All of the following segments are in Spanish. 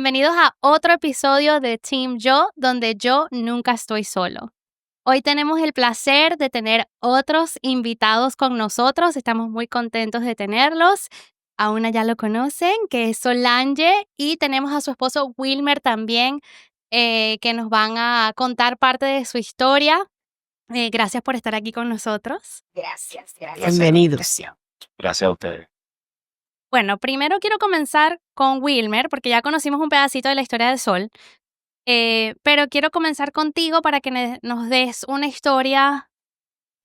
Bienvenidos a otro episodio de Team Yo, donde yo nunca estoy solo. Hoy tenemos el placer de tener otros invitados con nosotros. Estamos muy contentos de tenerlos. A una ya lo conocen, que es Solange, y tenemos a su esposo Wilmer también, que nos van a contar parte de su historia. Gracias por estar aquí con nosotros. Gracias. Bienvenidos. Gracias a ustedes. Bueno, primero quiero comenzar con Wilmer, porque ya conocimos un pedacito de la historia de Sol, pero quiero comenzar contigo para que nos des una historia.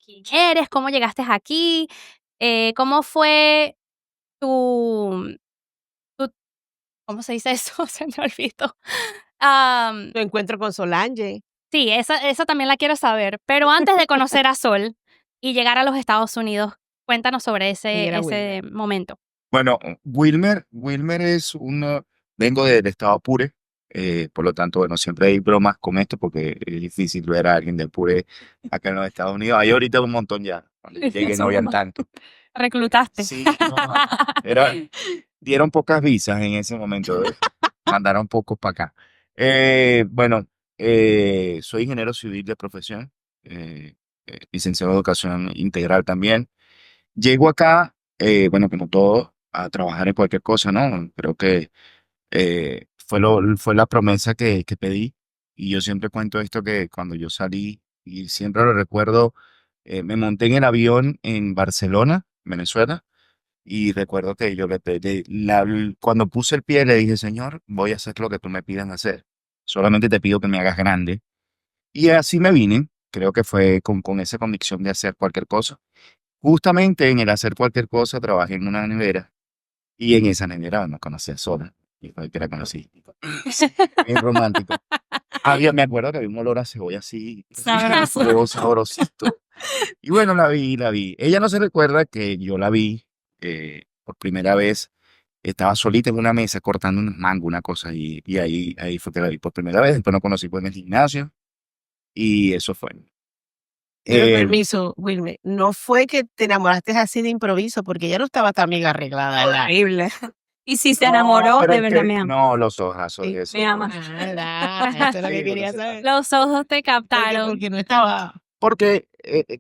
¿Quién eres? ¿Cómo llegaste aquí? ¿Cómo fue tu, ¿cómo se dice eso? Se me olvidó. Tu encuentro con Solange. Sí, esa también la quiero saber, pero antes de conocer a Sol y llegar a los Estados Unidos, cuéntanos sobre Era ese momento. Bueno, Wilmer es vengo del estado Apure, por lo tanto, bueno, siempre hay bromas con esto porque es difícil ver a alguien de Apure acá en los Estados Unidos. Hay ahorita un montón ya, cuando yo llegué no habían tanto. Reclutaste. Sí, no, dieron pocas visas en ese momento, mandaron pocos para acá. Bueno, soy ingeniero civil de profesión, licenciado en educación integral también. Llego acá, bueno, como todo, a trabajar en cualquier cosa, ¿no? Creo que fue la promesa que pedí. Y yo siempre cuento esto que cuando yo salí, y siempre lo recuerdo, me monté en el avión en Barcelona, Venezuela, y recuerdo que yo le pedí, cuando puse el pie le dije, Señor, voy a hacer lo que tú me pidas hacer. Solamente te pido que me hagas grande. Y así me vine, creo que fue con esa convicción de hacer cualquier cosa. Justamente en el hacer cualquier cosa trabajé en una nevera y en esa nevera me conocí a Sola y fue que la conocí. Bien romántico. Me acuerdo que había un olor a cebolla así, Sabroso. sabrosito. Y bueno, la vi. Ella no se recuerda que yo la vi por primera vez. Estaba solita en una mesa cortando unos mangos, una cosa, y ahí fue que la vi por primera vez. Después nos conocí pues, en el gimnasio y eso fue. Pero Eh, permiso, Wilmer. No fue que te enamoraste así de improviso, porque ya no estaba tan bien arreglada. Horrible. Y si se No, enamoró, pero de es verdad que me ama. no, los ojazos y Sí, eso. Me ama. Eso es lo Sí, que quería saber. Los ojos te Porque, captaron. porque no estaba. porque,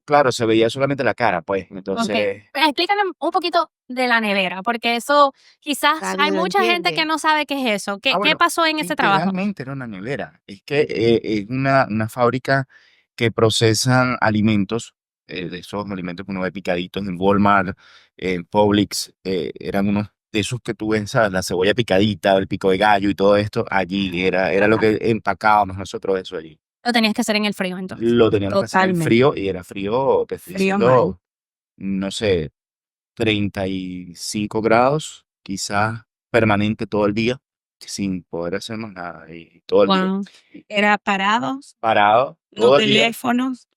claro, se veía solamente la cara, pues. Ok, Entonces, explícame un poquito de la nevera, porque eso quizás Nadie hay lo mucha gente entiende. que no sabe qué es eso. ¿Qué bueno, pasó en ese trabajo? literalmente era una nevera. Es que es una fábrica que procesan alimentos, de esos alimentos que uno ve picaditos en Walmart, en Publix, eran unos de esos que tú ves, ¿sabes? La cebolla picadita, el pico de gallo y todo esto, allí era lo que empacábamos nosotros eso allí. Lo tenías que hacer en el frío, entonces. Lo teníamos que hacer en Totalmente. frío y era frío, te estoy Frío diciendo, no sé, 35 grados, quizás permanente todo el día, sin poder hacer más nada, y todo el día Wow. Era parados, parado, no todo el día, teléfonos.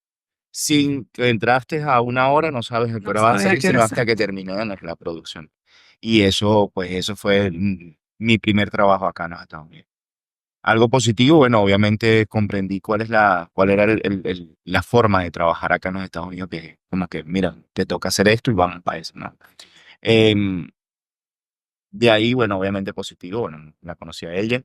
sin que entraste a una hora, no sabes a qué No hora vas a sabes a salir, qué sino hora hasta que terminó la producción. Y eso, pues eso fue mi primer trabajo acá en los Estados Unidos. Algo positivo, bueno, obviamente comprendí cuál era la forma de trabajar acá en los Estados Unidos, que como que, mira, te toca hacer esto y vamos para eso, ¿no? Em, de ahí, bueno, obviamente positivo, bueno, la conocí a ella.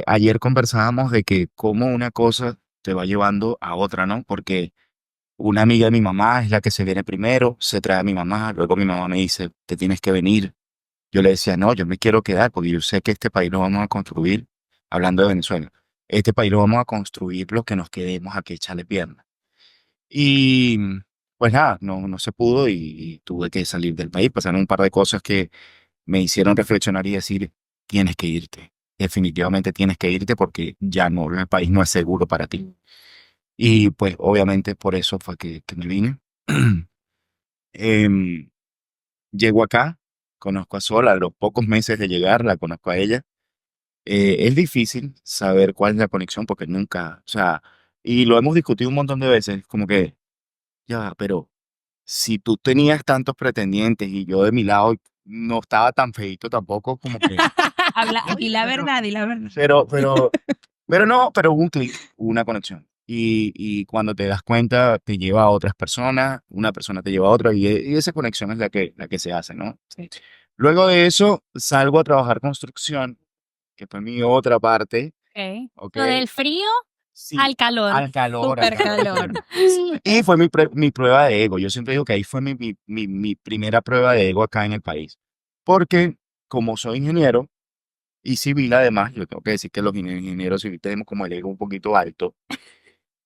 Ayer conversábamos de que cómo una cosa te va llevando a otra, ¿no? Porque una amiga de mi mamá es la que se viene primero, se trae a mi mamá, luego mi mamá me dice, te tienes que venir. Yo le decía, no, yo me quiero quedar porque yo sé que este país lo vamos a construir, hablando de Venezuela, este país lo vamos a construir los que nos quedemos aquí echarle pierna. Y pues nada, no se pudo y tuve que salir del país. Pasaron un par de cosas que me hicieron reflexionar y decir, tienes que irte. Definitivamente tienes que irte porque ya no, el país no es seguro para ti. Y pues obviamente por eso fue que me vine. Em, Llego acá, conozco a Sol, a los pocos meses de llegar, la conozco a ella. Es difícil saber cuál es la conexión porque nunca, o sea, y lo hemos discutido un montón de veces, como que, ya, pero si tú tenías tantos pretendientes y yo de mi lado no estaba tan feito tampoco, como que, Di la verdad, di la verdad. pero hubo un clic, hubo una conexión. Y cuando te das cuenta, te lleva a otras personas, una persona te lleva a otra, y esa conexión es la que se hace, ¿no? Sí. Luego de eso, salgo a trabajar construcción que fue mi otra parte, Ok. ¿ok? Lo del frío Sí, al calor. al calor, al Súper calor. calor. Y fue mi prueba de ego. Yo siempre digo que ahí fue mi primera prueba de ego acá en el país. Porque como soy ingeniero y civil, además, yo tengo que decir que los ingenieros civiles tenemos como el ego un poquito alto.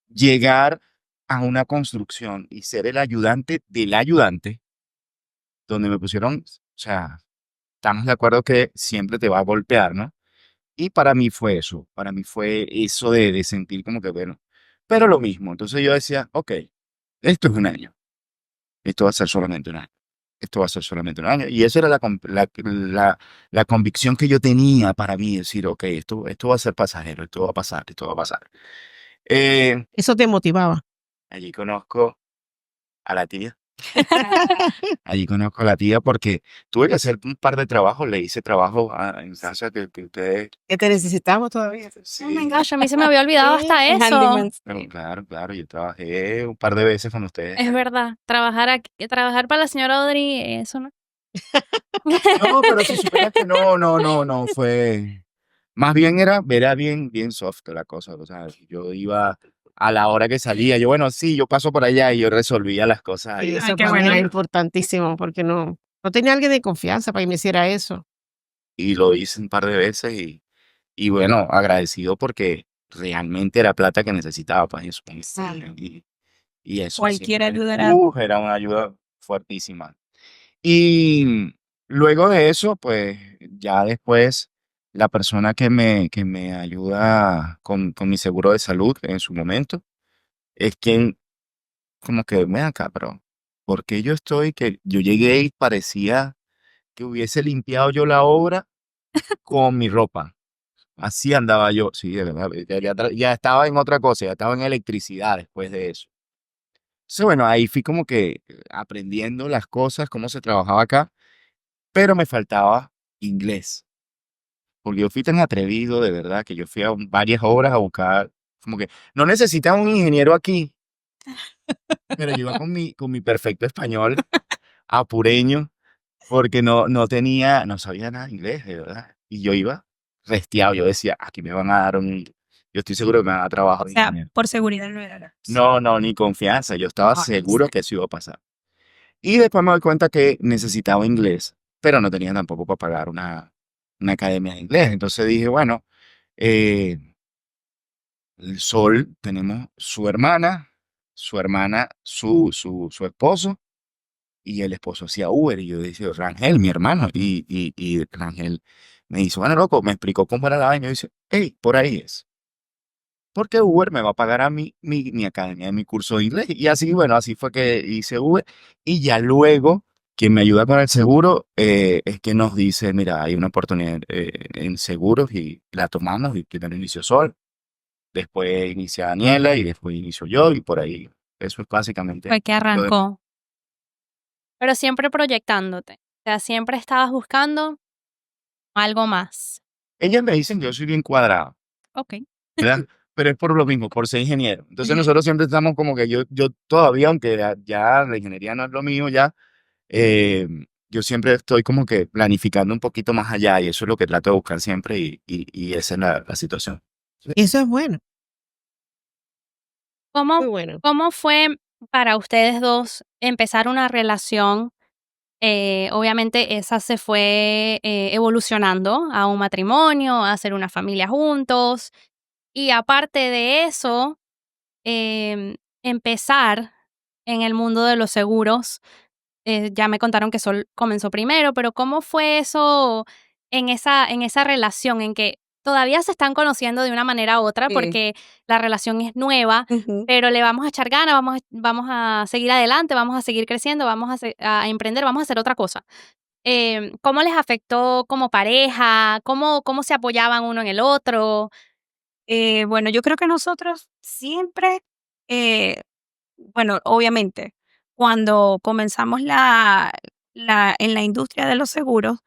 Llegar a una construcción y ser el ayudante del ayudante, donde me pusieron, o sea, estamos de acuerdo que siempre te va a golpear, ¿no? Y para mí fue eso de sentir como que, bueno, pero lo mismo. Entonces yo decía, ok, esto es un año, esto va a ser solamente un año, esto va a ser solamente un año. Y esa era la convicción que yo tenía para mí, decir, ok, esto va a ser pasajero, esto va a pasar, esto va a pasar. Eso te motivaba. Allí conozco a la tía. Allí conozco a la tía porque tuve que hacer un par de trabajos, le hice trabajo en casa que ustedes, Que te necesitamos todavía. Oh my sí, gosh, a mí se me había olvidado hasta El eso. handyman, pero sí. claro, yo trabajé un par de veces con ustedes. Es verdad, trabajar para la señora Audrey, eso no. No, pero si supieras que no, fue, más bien era bien soft la cosa, o sea, yo iba a la hora que salía, yo, bueno, sí, yo paso por allá y yo resolvía las cosas Y ahí. eso qué para mí bueno. era importantísimo porque no tenía alguien de confianza para que me hiciera eso. Y lo hice un par de veces y bueno, agradecido porque realmente era plata que necesitaba para eso. Y eso Cualquier siempre, ayuda era era una ayuda fuertísima. Y luego de eso, pues ya después, la persona que me ayuda con mi seguro de salud en su momento, es quien como que, ven acá, pero ¿por qué yo estoy que yo llegué y parecía que hubiese limpiado yo la obra con mi ropa? Así andaba yo, sí, de verdad, ya estaba en otra cosa, ya estaba en electricidad después de eso. Entonces, bueno, ahí fui como que aprendiendo las cosas, cómo se trabajaba acá, pero me faltaba inglés, porque yo fui tan atrevido, de verdad, que yo fui a varias obras a buscar, como que no necesitaba un ingeniero aquí, pero yo iba con mi perfecto español apureño, porque no sabía nada de inglés, de verdad. Y yo iba restiado, yo decía, aquí me van a dar yo estoy seguro que me van a dar trabajo O de sea, ingeniero. por seguridad no era. No, ni confianza, yo estaba No, seguro que eso iba a pasar. Y después me doy cuenta que necesitaba inglés, pero no tenía tampoco para pagar una academia de inglés. Entonces dije, bueno, eh, el Sol, tenemos su hermana, su esposo, y el esposo hacía Uber. Y yo decía, Rangel, mi hermano. Y Rangel me dice, bueno, loco, me explicó cómo era la vaina. Y dice, hey, por ahí es. Porque Uber me va a pagar a mí mi academia, mi curso de inglés. Y así, bueno, así fue que hice Uber. Y ya luego, quien me ayuda con el seguro es que nos dice, mira, hay una oportunidad en seguros y la tomamos. Y primero inició Sol, después inicia Daniela y después inicio yo y por ahí. Eso es básicamente Fue que lo de- arrancó. Pero siempre proyectándote. O sea, siempre estabas buscando algo más. Ellas me dicen que yo soy bien cuadrado, Ok. ¿verdad? Pero es por lo mismo, por ser ingeniero. Entonces nosotros siempre estamos como que yo todavía, aunque ya la ingeniería no es lo mío ya, eh, yo siempre estoy como que planificando un poquito más allá y eso es lo que trato de buscar siempre y esa es la situación. Y eso es bueno, ¿Cómo, muy bueno. cómo fue para ustedes dos empezar una relación? Obviamente esa se fue evolucionando a un matrimonio, a hacer una familia juntos. Y aparte de eso, empezar en el mundo de los seguros. Ya me contaron que Sol comenzó primero, pero ¿cómo fue eso en esa relación en que todavía se están conociendo de una manera u otra Sí. porque la relación es nueva, Ujú. pero le vamos a echar ganas, vamos a seguir adelante, vamos a seguir creciendo, vamos a emprender, vamos a hacer otra cosa? ¿Cómo les afectó como pareja? ¿Cómo se apoyaban uno en el otro? Bueno, yo creo que nosotros siempre, eh, bueno, obviamente, cuando comenzamos en la industria de los seguros,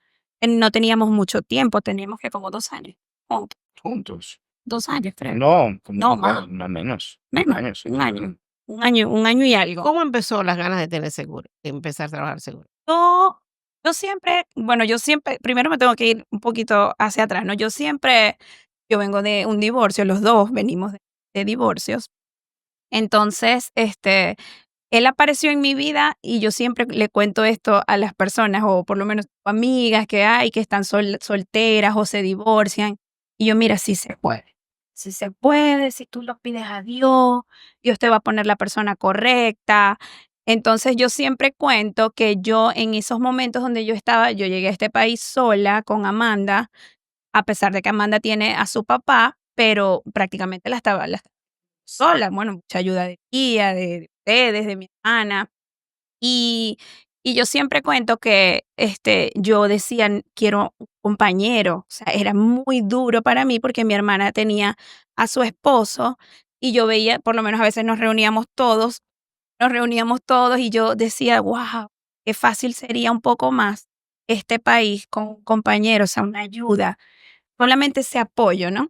no teníamos mucho tiempo, teníamos que como 2 años, juntos, Juntos. 2 años, creo. No, como No, más, no menos. menos, Años, sí. un año, un año y algo. ¿Cómo empezó las ganas de tener seguro, de empezar a trabajar seguro? Yo Yo siempre, primero me tengo que ir un poquito hacia atrás, ¿no? Yo vengo de un divorcio, los dos venimos de divorcios. Entonces, él apareció en mi vida y yo siempre le cuento esto a las personas, o por lo menos amigas que hay, que están solteras o se divorcian. Y yo, mira, sí se puede. Sí se puede, si tú lo pides a Dios te va a poner la persona correcta. Entonces yo siempre cuento que yo en esos momentos donde yo llegué a este país sola con Amanda, a pesar de que Amanda tiene a su papá, pero prácticamente la estaba sola. Bueno, mucha ayuda de tía, de ustedes, de mi hermana. Y, y yo siempre cuento que yo decía, quiero un compañero. O sea, era muy duro para mí porque mi hermana tenía a su esposo y yo veía, por lo menos a veces nos reuníamos todos y yo decía, wow, qué fácil sería un poco más este país con un compañero, o sea, una ayuda, solamente ese apoyo, ¿no?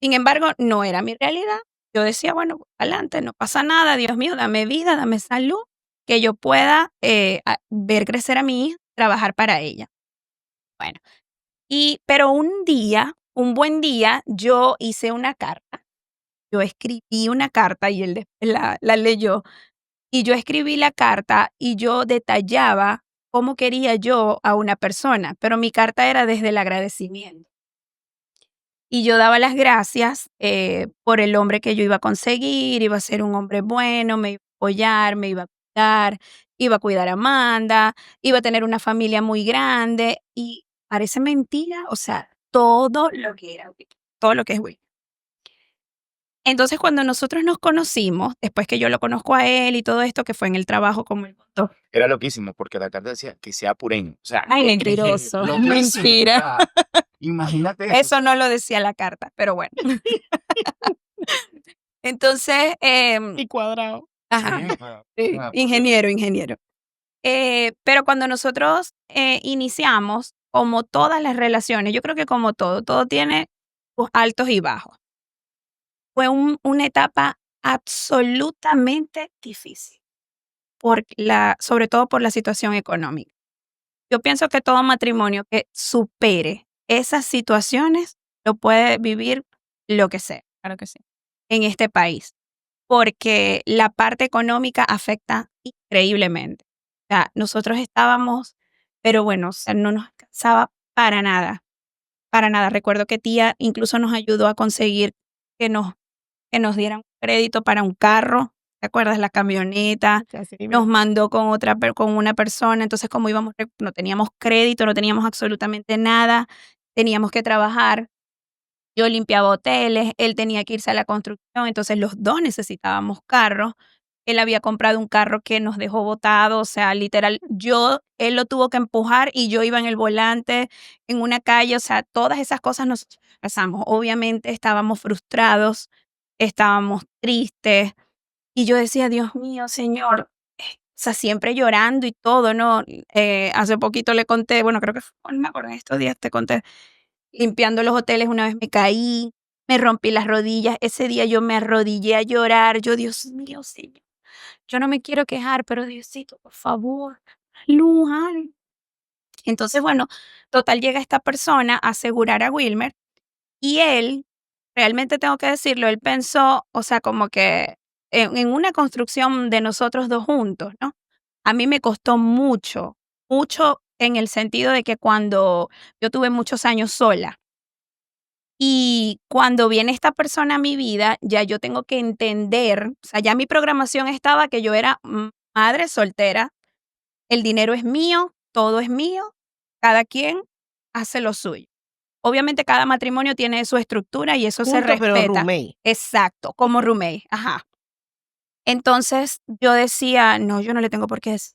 Sin embargo, no era mi realidad. Yo decía, bueno, adelante, no pasa nada, Dios mío, dame vida, dame salud, que yo pueda ver crecer a mi hija, trabajar para ella. Bueno, pero un buen día, yo hice una carta, yo escribí una carta y él después la leyó, y yo escribí la carta y yo detallaba cómo quería yo a una persona, pero mi carta era desde el agradecimiento. Y yo daba las gracias por el hombre que yo iba a conseguir, iba a ser un hombre bueno, me iba a apoyar, me iba a cuidar a Amanda, iba a tener una familia muy grande y parece mentira, o sea, todo lo que era Will, todo lo que es Will. Entonces, cuando nosotros nos conocimos, después que yo lo conozco a él y todo esto, que fue en el trabajo, como él contó. Era loquísimo porque la carta decía que sea pureño. O sea, Ay, mentiroso, loquísimo. mentira. O sea, imagínate eso. Eso no lo decía la carta, pero bueno. Entonces, Y cuadrado. ajá, Sí, sí, ingeniero. Pero cuando nosotros iniciamos, como todas las relaciones, yo creo que como todo tiene sus altos y bajos. Fue una etapa absolutamente difícil, sobre todo por la situación económica. Yo pienso que todo matrimonio que supere esas situaciones lo puede vivir lo que sea, claro que sí, en este país, porque la parte económica afecta increíblemente. O sea, nosotros estábamos, pero bueno, o sea, no nos alcanzaba para nada, para nada. Recuerdo que tía incluso nos ayudó a conseguir que nos dieran crédito para un carro, ¿te acuerdas? La camioneta, nos mandó con una persona, entonces como no teníamos crédito, no teníamos absolutamente nada, teníamos que trabajar. Yo limpiaba hoteles, él tenía que irse a la construcción, entonces los dos necesitábamos carros. Él había comprado un carro que nos dejó botado, o sea, literal, él lo tuvo que empujar y yo iba en el volante en una calle, o sea, todas esas cosas nos pasamos. Obviamente estábamos frustrados, estábamos tristes y yo decía, Dios mío, Señor, o sea, siempre llorando y todo, ¿no? Hace poquito le conté, bueno, creo que fue, no me acuerdo, en estos días te conté, limpiando los hoteles una vez me caí, me rompí las rodillas, ese día yo me arrodillé a llorar, yo, Dios mío, Señor, yo no me quiero quejar, pero Diosito, por favor, luz, algo. Entonces, bueno, total llega esta persona a asegurar a Wilmer y él, realmente tengo que decirlo, él pensó, o sea, como que en una construcción de nosotros dos juntos, ¿no? A mí me costó mucho, mucho en el sentido de que cuando yo tuve muchos años sola y cuando viene esta persona a mi vida, ya yo tengo que entender, o sea, ya mi programación estaba que yo era madre soltera, el dinero es mío, todo es mío, cada quien hace lo suyo. Obviamente cada matrimonio tiene su estructura y eso se Juntos, pero respeta. roommate. Exacto, como roommate, ajá. Entonces yo decía, no, yo no le tengo por qué decir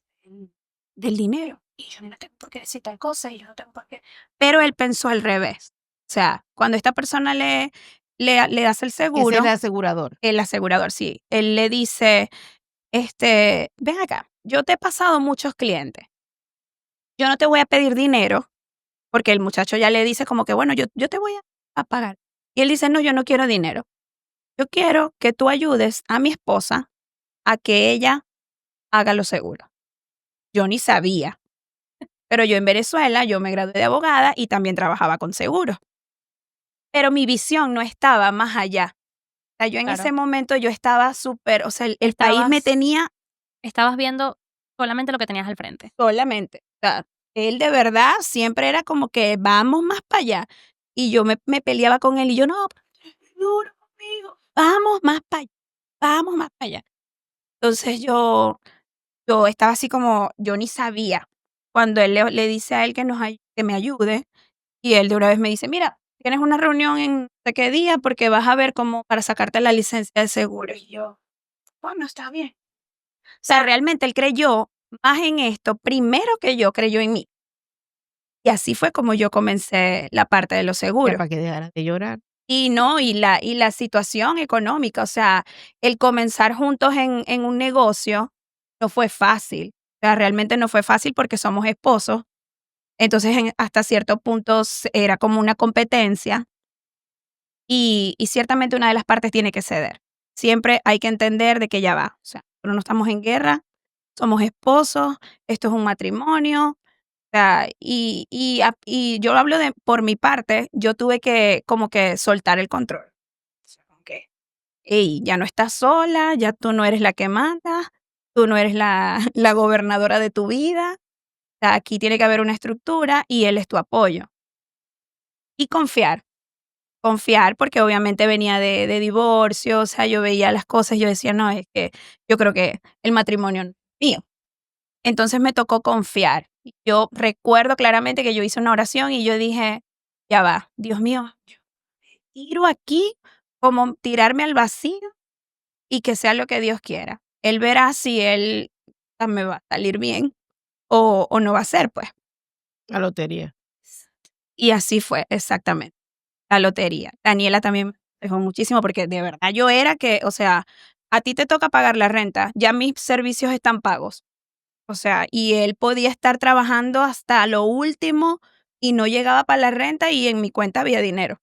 del dinero y yo no le tengo por qué decir tal cosa y yo no tengo por qué. Pero él pensó al revés. O sea, cuando esta persona le hace el Ese seguro, es el asegurador. el asegurador, sí, él le dice, ven acá, yo te he pasado muchos clientes. Yo no te voy a pedir dinero porque el muchacho ya le dice como que, bueno, yo te voy a pagar. Y él dice, no, yo no quiero dinero. Yo quiero que tú ayudes a mi esposa a que ella haga lo seguro. Yo ni sabía, Pero yo en Venezuela, yo me gradué de abogada y también trabajaba con seguros. Pero mi visión no estaba más allá. O sea, yo en ese Claro. momento yo estaba súper, o sea, el país me Estabas tenía estabas viendo solamente lo que tenías al frente. solamente. O sea, él de verdad siempre era como que vamos más para allá. Y yo me peleaba con él y yo, no, duro conmigo, vamos más para allá, vamos más para allá. Entonces yo estaba así como, yo ni sabía. Cuando él le dice a él que me ayude, y él de una vez me dice, mira, tienes una reunión en no sé qué día porque vas a ver cómo para sacarte la licencia de seguro. Y yo, bueno, está bien. O sea, realmente él creyó más en esto primero que yo creyó en mí. Y así fue como yo comencé la parte de los Ya seguros. para que dejaras de llorar. Y no, y la situación económica, o sea, el comenzar juntos en un negocio no fue fácil. O sea, realmente no fue fácil porque somos esposos. Entonces, hasta cierto punto era como una competencia y ciertamente una de las partes tiene que ceder. Siempre hay que entender de que ya va. O sea, no estamos en guerra, somos esposos, esto es un matrimonio. O sea, y yo hablo por mi parte, yo tuve que como que soltar el control. O sea, como que, hey, ya no estás sola, ya tú no eres la que manda, tú no eres la gobernadora de tu vida. O sea, aquí tiene que haber una estructura y él es tu apoyo. Y confiar porque obviamente venía de divorcio, o sea, yo veía las cosas y yo decía, no, es que yo creo que el matrimonio no es mío. Entonces me tocó confiar. Yo recuerdo claramente que yo hice una oración y yo dije, ya va, Dios mío, yo tiro aquí como tirarme al vacío y que sea lo que Dios quiera. Él verá si él me va a salir bien o no va a ser, pues. La lotería. Y así fue, exactamente. La lotería. Daniela también me dejó muchísimo porque de verdad yo era que, o sea, a ti te toca pagar la renta, ya mis servicios están pagos. O sea, y él podía estar trabajando hasta lo último y no llegaba para la renta y en mi cuenta había dinero.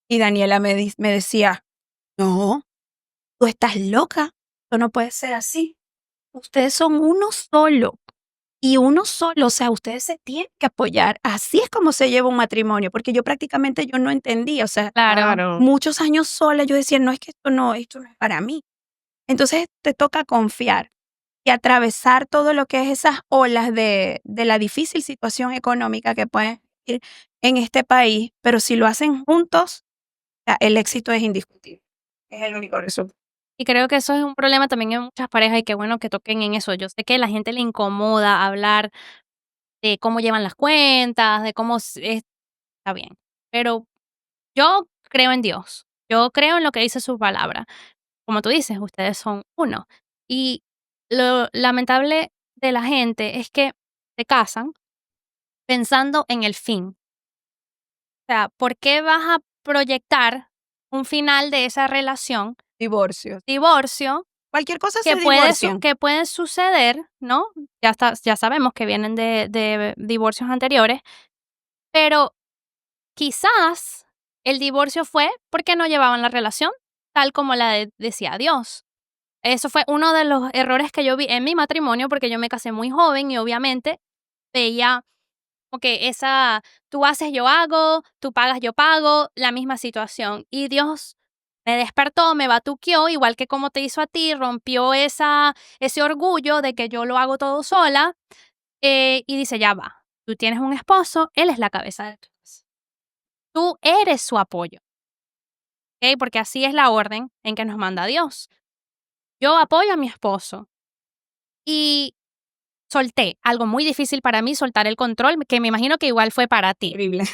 Y Daniela me decía, no, tú estás loca, esto no puede ser así. Ustedes son uno solo. Y uno solo, o sea, ustedes se tienen que apoyar. Así es como se lleva un matrimonio, porque yo prácticamente yo no entendía, o sea, Claro. Claro. muchos años sola yo decía, no, es que esto no es para mí. Entonces te toca confiar y atravesar todo lo que es esas olas de la difícil situación económica que pueden ir en este país, pero si lo hacen juntos, el éxito es indiscutible. Es el único resultado. Y creo que eso es un problema también en muchas parejas y qué bueno que toquen en eso. Yo sé que a la gente le incomoda hablar de cómo llevan las cuentas, de cómo está bien, pero yo creo en Dios. Yo creo en lo que dice su palabra. Como tú dices, ustedes son uno. Y lo lamentable de la gente es que se casan pensando en el fin. O sea, ¿por qué vas a proyectar un final de esa relación, Divorcio. divorcio, Cualquier cosa que se divorcian. que puede suceder, ¿no? Ya sabemos que vienen de divorcios anteriores, pero quizás el divorcio fue porque no llevaban la relación tal como decía Dios. Eso fue uno de los errores que yo vi en mi matrimonio porque yo me casé muy joven y obviamente veía como que tú haces, yo hago, tú pagas, yo pago, la misma situación. Y Dios me despertó, me batuqueó, igual que como te hizo a ti, rompió ese orgullo de que yo lo hago todo sola y dice, ya va, tú tienes un esposo, él es la cabeza de tu casa. Tú eres su apoyo, ¿ok? Porque así es la orden en que nos manda Dios. Yo apoyo a mi esposo y solté, algo muy difícil para mí, soltar el control, que me imagino que igual fue para ti. Horrible.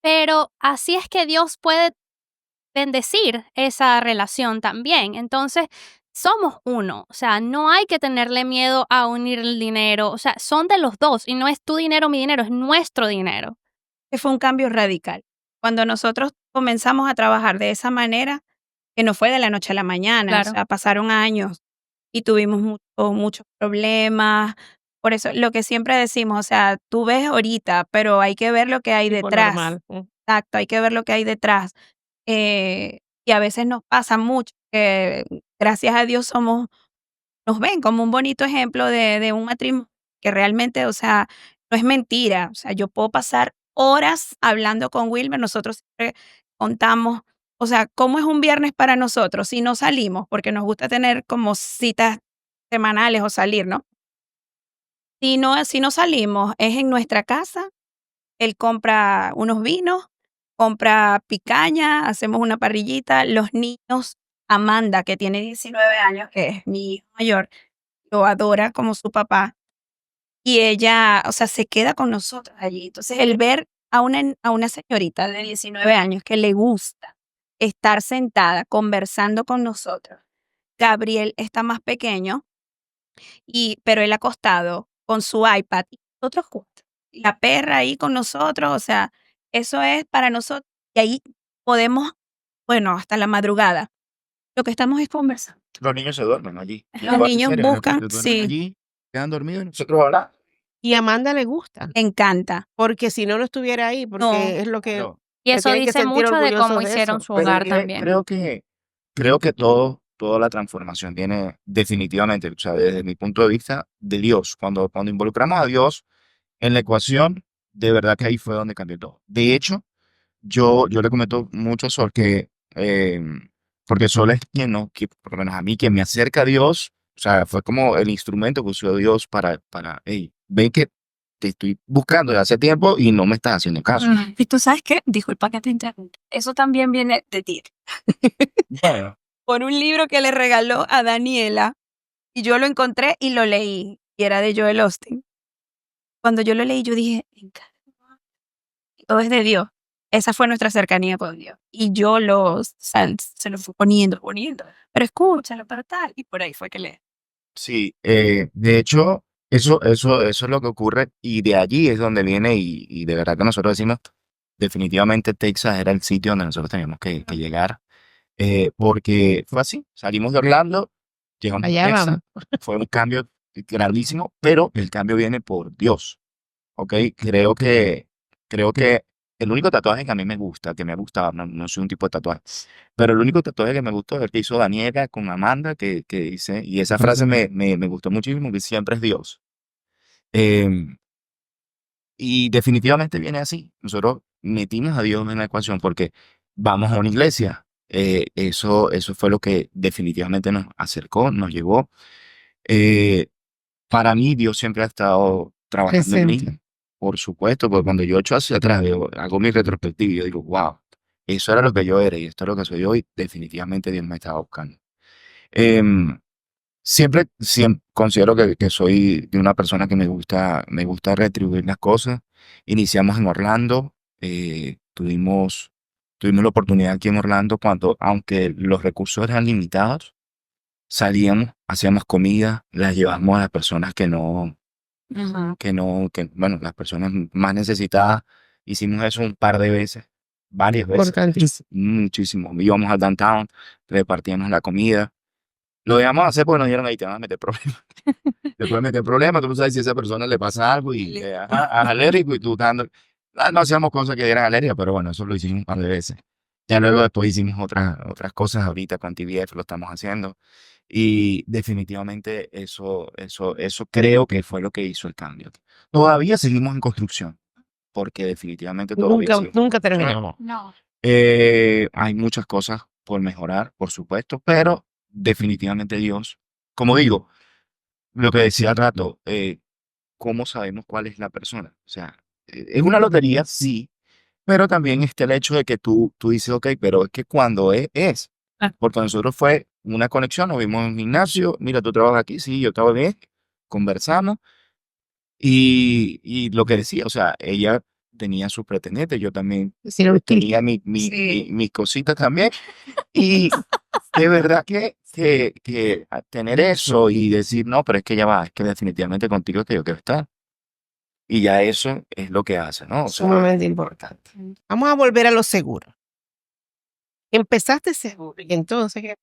Pero así es que Dios puede bendecir esa relación también. Entonces, somos uno. O sea, no hay que tenerle miedo a unir el dinero. O sea, son de los dos y no es tu dinero, mi dinero, es nuestro dinero. Que fue un cambio radical. Cuando nosotros comenzamos a trabajar de esa manera, que no fue de la noche a la mañana, o Claro. sea, pasaron años y tuvimos muchos problemas. Por eso, lo que siempre decimos, o sea, tú ves ahorita, pero hay que ver lo que hay Tipo detrás. normal. Exacto, hay que ver lo que hay detrás. Y a veces nos pasa mucho que gracias a Dios nos ven como un bonito ejemplo de un matrimonio que realmente, o sea, no es mentira. O sea, yo puedo pasar horas hablando con Wilmer. Nosotros siempre contamos, o sea, cómo es un viernes para nosotros si no salimos, porque nos gusta tener como citas semanales o salir, ¿no? Si no salimos, es en nuestra casa. Él compra unos vinos, compra picaña, hacemos una parrillita. Los niños, Amanda, que tiene 19 años, que es mi hija mayor, lo adora como su papá. Y ella, o sea, se queda con nosotros allí. Entonces, el ver a una señorita de 19 años que le gusta estar sentada conversando con nosotros. Gabriel está más pequeño, pero él acostado con su iPad y nosotros juntos. La perra ahí con nosotros, o sea, eso es para nosotros. Y ahí podemos, bueno, hasta la madrugada. Lo que estamos es conversando. Los niños se duermen allí. Los En niños serio, buscan, se duermen sí, allí, quedan dormidos y nosotros hablamos. Y a Amanda le gusta, le encanta. porque si no, no estuviera ahí, No, porque es lo que Claro. Y se eso tienen que dice sentir mucho de cómo orgullosos de hicieron eso. su Pero hogar también. creo que toda la transformación viene definitivamente, o sea, desde mi punto de vista, de Dios. Cuando involucramos a Dios en la ecuación, de verdad que ahí fue donde cambió todo. De hecho, yo le comento mucho a Sol porque Sol es quien, ¿no? Que, por lo menos a mí, quien me acerca a Dios, o sea, fue como el instrumento que usó Dios hey, ven que te estoy buscando desde hace tiempo y no me estás haciendo caso. Y tú sabes qué, disculpa que te interrumpa. Eso también viene de ti. Bueno, Por un libro que le regaló a Daniela y yo lo encontré y lo leí. Y era de Joel Austin. Cuando yo lo leí, yo dije, "Me encanta. Todo es de Dios". Esa fue nuestra cercanía con Dios. Y yo se lo fui poniendo. Pero escúchalo, pero tal. Y por ahí fue que le... sí, de hecho, eso es lo que ocurre y de allí es donde viene y de verdad que nosotros decimos, definitivamente Texas era el sitio donde nosotros teníamos que llegar, porque fue así, salimos de Orlando, llegamos a Allá Texas, vamos. fue un cambio grandísimo, pero el cambio viene por Dios, ¿ok? Creo que el único tatuaje que a mí me gusta, que me ha gustado, no soy un tipo de tatuaje, pero el único tatuaje que me gustó es el que hizo Daniela con Amanda, que dice, y esa frase me gustó muchísimo, que siempre es Dios. Em, y definitivamente viene así. Nosotros metimos a Dios en la ecuación porque vamos a una iglesia. Eso fue lo que definitivamente nos acercó, nos llevó. Eh, para mí, Dios siempre ha estado trabajando en mí, Presente. por supuesto, porque cuando yo echo hacia atrás, hago mi retrospectiva y yo digo, wow, eso era lo que yo era y esto es lo que soy hoy, definitivamente Dios me estaba buscando. Em, siempre considero que soy de una persona que me gusta retribuir las cosas. Iniciamos en Orlando, tuvimos la oportunidad aquí en Orlando cuando, aunque los recursos eran limitados, salíamos, hacíamos comida, las llevábamos a las personas bueno, las personas más necesitadas. Hicimos eso un par de veces, varias veces, Importantísimo. muchísimo. Íbamos al downtown, repartíamos la comida. Lo dejamos hacer porque nos dijeron ahí te van a meter problemas. Te pueden meter problemas, tú no sabes si a esa persona le pasa algo y ajá, es alérgico y tú dando. No hacíamos cosas que dieran alergia, pero bueno, eso lo hicimos un par de veces. Ya luego después hicimos otras cosas ahorita con TBF, lo estamos haciendo. Y definitivamente eso creo que fue lo que hizo el cambio. Todavía seguimos en construcción, porque definitivamente todavía Nunca, seguimos. nunca terminamos. No. Hay muchas cosas por mejorar, por supuesto, pero definitivamente Dios, como digo, lo que decía al rato, ¿cómo sabemos cuál es la persona? O sea, es una lotería, sí, pero también está el hecho de que tú dices, ok, pero es que cuando es. Ah. Porque nosotros fue una conexión, nos vimos en un gimnasio, mira, tú trabajas aquí, sí, yo estaba bien, conversamos, y lo que decía, o sea, ella tenía sus pretendientes, yo también Si no, tenía Sí. mis cositas también, y de verdad que tener eso y decir, no, pero es que ya va, es que definitivamente contigo es que yo quiero estar. Y ya eso es lo que hace, ¿no? O sea, sumamente importante. Vamos a volver a lo seguro. Empezaste seguro y entonces, ¿qué?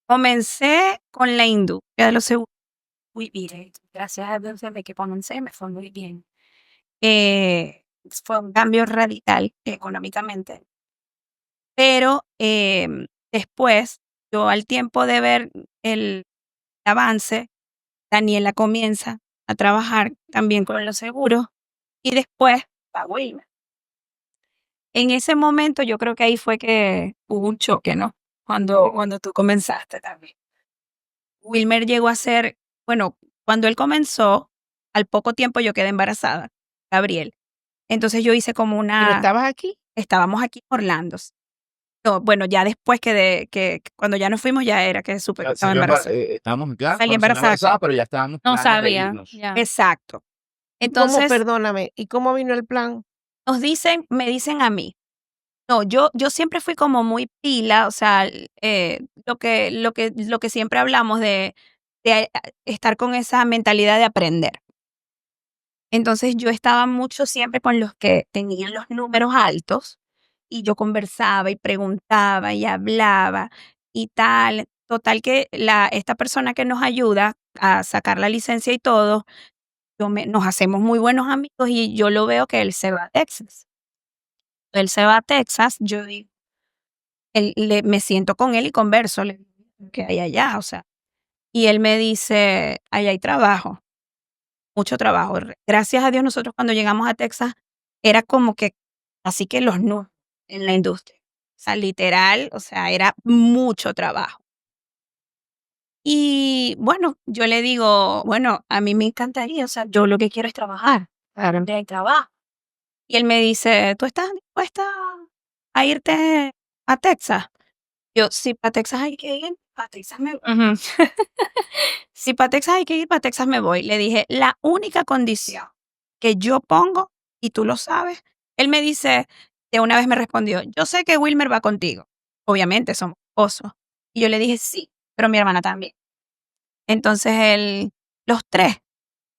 Comencé con la industria de los seguros muy bien. Gracias a Dios, desde que comencé me fue muy bien. Fue un cambio radical económicamente. Pero después, yo al tiempo de ver el avance, Daniela comienza a trabajar también con los seguros y después a Wilmer. En ese momento yo creo que ahí fue que hubo un choque, ¿no? Cuando tú comenzaste también. Wilmer llegó a ser, bueno, cuando él comenzó, al poco tiempo yo quedé embarazada, Gabriel. Entonces yo hice como ¿Pero una, estabas aquí? estábamos aquí en Orlando. No, bueno, ya después que cuando ya nos fuimos ya era que supe que Ya estaba salió embarazada. estábamos acá, Salí cuando salió embarazada. pero ya estábamos No planes de sabía. irnos. Ya. Exacto. ¿Cómo, Entonces perdóname, ¿y cómo vino el plan? me dicen a mí, no, yo siempre fui como muy pila, o sea, lo que siempre hablamos de estar con esa mentalidad de aprender. Entonces yo estaba mucho siempre con los que tenían los números altos y yo conversaba y preguntaba y hablaba y tal. Total que esta persona que nos ayuda a sacar la licencia y todo, nos hacemos muy buenos amigos y yo lo veo que él se va a Texas. Él se va a Texas, yo digo, me siento con él y converso, le digo, ¿qué hay allá? O sea, y él me dice, allá hay trabajo, mucho trabajo. Gracias a Dios nosotros cuando llegamos a Texas era como que, así que los no en la industria. O sea, literal, o sea, era mucho trabajo. Y bueno, yo le digo, bueno, a mí me encantaría, o sea, yo lo que quiero es trabajar, Claro. donde hay trabajo. Y él me dice, ¿tú estás dispuesta a irte a Texas? Yo, si para Texas hay que ir, para Texas me voy. Ujú. Si para Texas hay que ir, para Texas me voy. Le dije, la única condición que yo pongo, y tú lo sabes, él me dice, de una vez me respondió, yo sé que Wilmer va contigo. Obviamente somos esposos. Y yo le dije, sí, pero mi hermana también. Entonces él, los tres,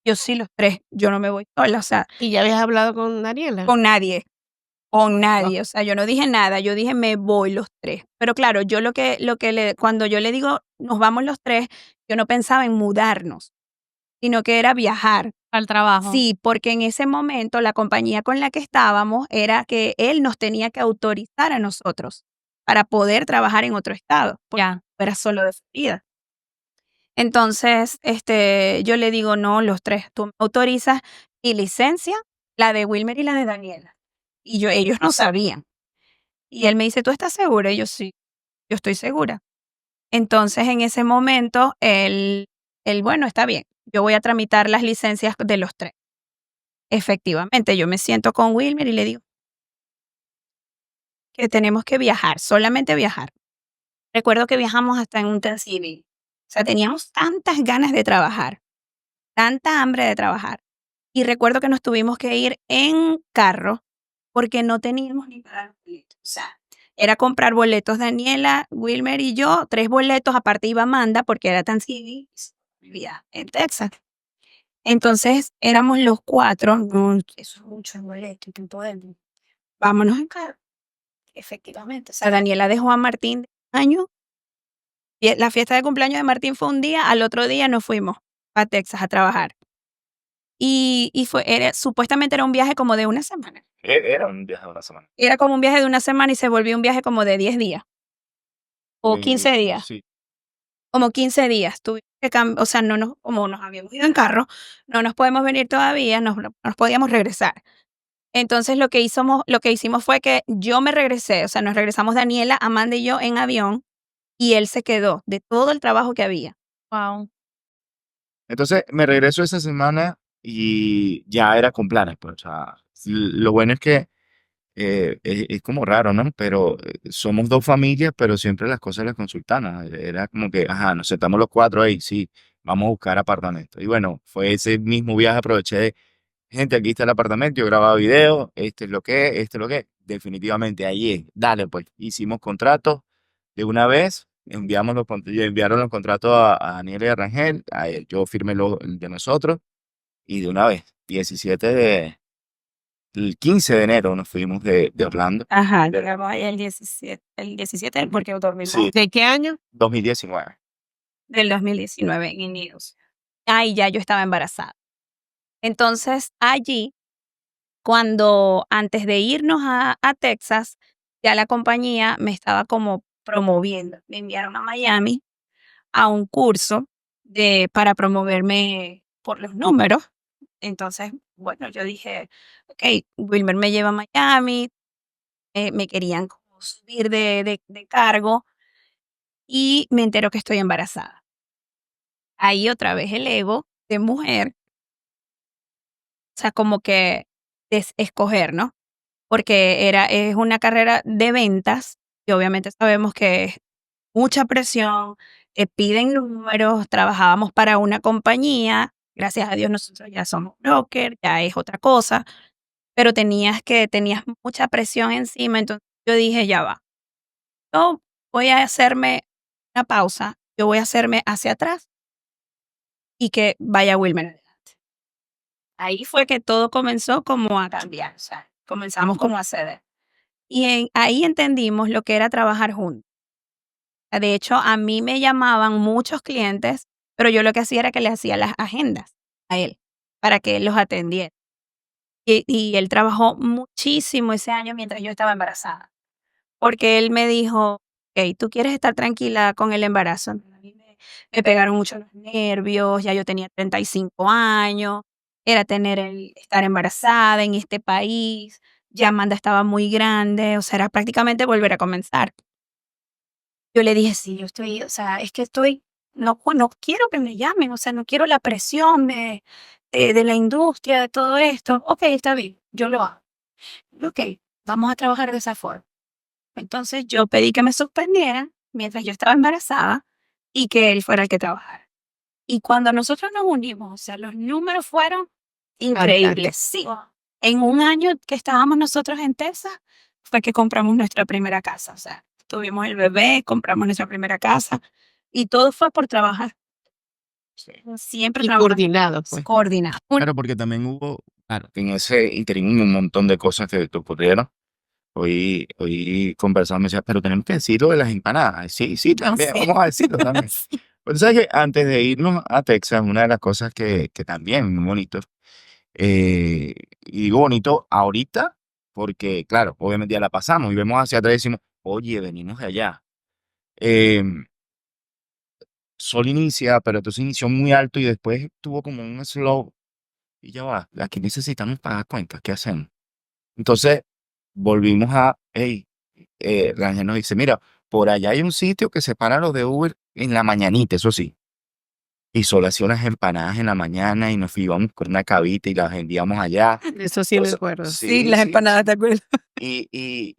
yo sí, los tres, yo no me voy sola, o sea, ¿Y ya habías hablado con Daniela? con nadie. Con nadie, o sea, yo no dije nada, yo dije me voy los tres. Pero claro, yo cuando yo le digo nos vamos los tres, yo no pensaba en mudarnos, sino que era viajar. Al trabajo. Sí, porque en ese momento la compañía con la que estábamos era que él nos tenía que autorizar a nosotros para poder trabajar en otro estado, porque Ya. era solo de Florida. Entonces, yo le digo, no, los tres, tú me autorizas y licencia, la de Wilmer y la de Daniela. Y ellos no sabían. Y él me dice, ¿tú estás segura? Y yo, sí, yo estoy segura. Entonces, en ese momento, bueno, está bien, yo voy a tramitar las licencias de los tres. Efectivamente, yo me siento con Wilmer y le digo que tenemos que viajar, solamente viajar. Recuerdo que viajamos hasta en un Thanksgiving. O sea, teníamos tantas ganas de trabajar, tanta hambre de trabajar. Y recuerdo que nos tuvimos que ir en carro porque no teníamos ni para los boletos. O sea, era comprar boletos Daniela, Wilmer y yo, 3 boletos, aparte iba Amanda porque era Thanksgiving, vivía en Texas. Entonces éramos los 4, no, eso es mucho el boleto, no podemos. Vámonos en carro. Efectivamente. O sea, Daniela dejó a Martín de año. La fiesta de cumpleaños de Martín fue un día, al otro día nos fuimos a Texas a trabajar. Y supuestamente era un viaje como de una semana. Era un viaje de una semana. Era como un viaje de una semana y se volvió un viaje como de 10 días. O 15 días. Sí. Como 15 días. Tuvimos que o sea, como nos habíamos ido en carro, no nos podemos venir todavía, no nos podíamos regresar. Entonces lo que hicimos fue que yo me regresé, o sea, nos regresamos Daniela, Amanda y yo en avión y él se quedó de todo el trabajo que había. Wow. Entonces me regreso esa semana y ya era con planes, pues, o sea, lo bueno es que es como raro, ¿no? Pero somos dos familias, pero siempre las cosas las consultamos. Era como que, ajá, nos sentamos los cuatro ahí, sí, vamos a buscar apartamento. Y bueno, fue ese mismo viaje, aproveché de, gente, aquí está el apartamento, yo grababa video, este es lo que es, este es lo que es. Definitivamente, ahí es, dale, pues, hicimos contratos de una vez, enviaron los contratos a Daniel y a Rangel, yo firmé el de nosotros, y de una vez, el 15 de enero nos fuimos de Orlando. Ajá, llegamos ahí el 17 porque dormimos Sí. ¿De qué año? 2019. del 2019 en enero. Ahí ya yo estaba embarazada. Entonces, allí, antes de irnos a Texas, ya la compañía me estaba como promoviendo. Me enviaron a Miami a un curso para promoverme por los números. Entonces, bueno, yo dije, ok, Wilmer me lleva a Miami, me querían como subir de cargo y me entero que estoy embarazada. Ahí otra vez el ego de mujer, o sea, como que escoger, ¿no? Porque es una carrera de ventas y obviamente sabemos que es mucha presión, te piden números, trabajábamos para una compañía, gracias a Dios nosotros ya somos broker, ya es otra cosa, pero tenías mucha presión encima, entonces yo dije, ya va, yo voy a hacerme una pausa, yo voy a hacerme hacia atrás y que vaya Wilmer adelante. Ahí fue que todo comenzó como a cambiar, o sea, comenzamos como a ceder. Y ahí entendimos lo que era trabajar juntos. De hecho, a mí me llamaban muchos clientes, pero yo lo que hacía era que le hacía las agendas a él para que él los atendiera. Y él trabajó muchísimo ese año mientras yo estaba embarazada, porque él me dijo, ok, tú quieres estar tranquila con el embarazo. A mí me pegaron mucho los nervios, ya yo tenía 35 años, era estar embarazada en este país, ya Amanda estaba muy grande, o sea, era prácticamente volver a comenzar. Yo le dije, sí, yo estoy, o sea, es que no quiero que me llamen, o sea, no quiero la presión de la industria, de todo esto. Ok, está bien, yo lo hago. Ok, vamos a trabajar de esa forma. Entonces yo pedí que me suspendieran mientras yo estaba embarazada y que él fuera el que trabajara. Y cuando nosotros nos unimos, o sea, los números fueron increíbles. Sí, en un año que estábamos nosotros en Texas, fue que compramos nuestra primera casa. O sea, tuvimos el bebé, compramos nuestra primera casa y todo fue por trabajar. Siempre Y trabajando. coordinado, pues. Coordinado. Claro, porque también hubo, claro, en ese interín un montón de cosas que ocurrieron. Hoy conversamos, me decía, pero tenemos que decir lo de las empanadas. Sí, sí, también, Sí. vamos a decirlo también. Sí. Pues sabes que antes de irnos a Texas, una de las cosas que también es muy bonito, y digo bonito ahorita, porque claro, obviamente ya la pasamos y vemos hacia atrás y decimos, oye, venimos de allá. Em, Sol inicia, pero entonces inició muy alto y después tuvo como un slow. Y ya va, aquí necesitamos pagar cuentas, ¿qué hacemos? Entonces volvimos a, hey, Rangel nos dice, mira, por allá hay un sitio que separa los de Uber en la mañanita, eso sí. Y solo hacía unas empanadas en la mañana y nos íbamos con una cabita y las vendíamos allá. Eso sí me Eso- acuerdo. Sí, las sí. empanadas, ¿te acuerdas? Y,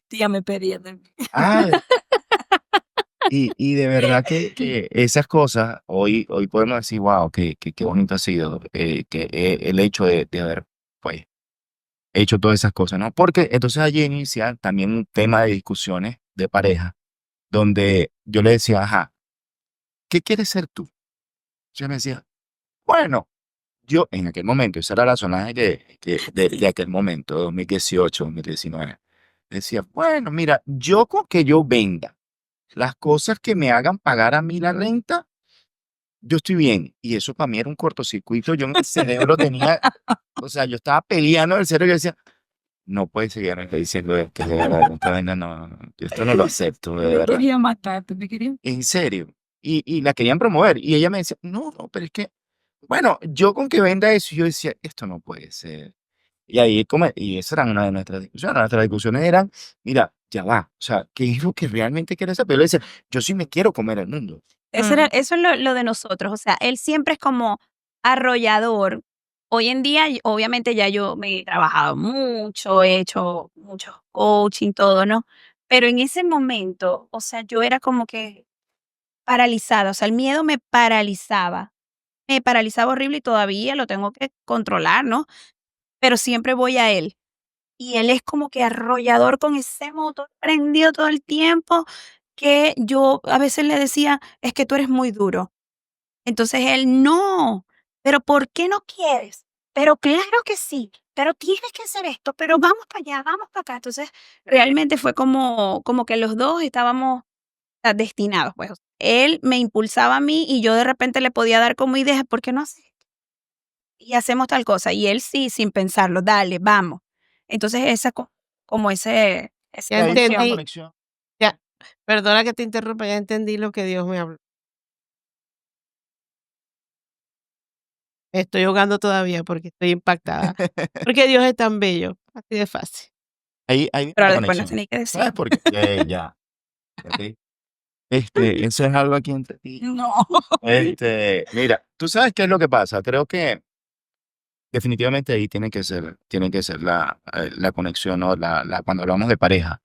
Tía me pedía también. ah, y de verdad que esas cosas, hoy podemos decir, wow, qué bonito ha sido el hecho de haber, pues, hecho todas esas cosas, ¿no? Porque entonces allí inicia también un tema de discusiones de pareja, donde yo le decía, ajá, ¿qué quieres ser tú? Yo me decía, bueno, yo en aquel momento, esa era la zona de aquel momento, 2018, 2019, decía, bueno, mira, yo con que yo venda las cosas que me hagan pagar a mí la renta, yo estoy bien. Y eso para mí era un cortocircuito. Yo en el cerebro tenía, o sea, yo estaba peleando en el cerebro y yo decía, no puede seguir diciendo que de verdad, esta vaina no, yo esto no lo acepto, de Me verdad. quería matar, me quería. En serio. Y la querían promover. Y ella me decía, no, pero es que, bueno, yo con que venda eso, yo decía, esto no puede ser. Y ahí, y esa era una de nuestras discusiones. Nuestras discusiones eran, mira, ya va, o sea, ¿qué es lo que realmente quieres hacer? Pero yo le decía, yo sí me quiero comer el mundo. Eso es lo de nosotros, o sea, él siempre es como arrollador. Hoy en día, obviamente ya yo me he trabajado mucho, he hecho mucho coaching, todo, ¿no? Pero en ese momento, o sea, yo era como que paralizada, o sea, el miedo me paralizaba horrible y todavía lo tengo que controlar, ¿no? Pero siempre voy a él. Y él es como que arrollador con ese motor prendido todo el tiempo, que yo a veces le decía, es que tú eres muy duro. Entonces él, no, pero ¿por qué no quieres? Pero claro que sí, pero tienes que hacer esto, pero vamos para allá, vamos para acá. Entonces realmente fue como que los dos estábamos destinados, pues. Él me impulsaba a mí y yo de repente le podía dar como idea, ¿por qué no haces esto? Y hacemos tal cosa. Y él sí, sin pensarlo, dale, vamos. Entonces esa como esa Ya Ahí está la entendí, conexión. ya, perdona que te interrumpa, ya entendí lo que Dios me habló. Me estoy ahogando todavía porque estoy impactada. Porque Dios es tan bello. Así de fácil. Ahí viene Pero la después nos conexión. tenéis que decir. ¿Sabes por qué? Ya. Ok. Eso es algo aquí entre ti. No. Mira, ¿tú sabes qué es lo que pasa? Creo que definitivamente ahí tiene que ser la conexión, ¿no? Cuando hablamos de pareja.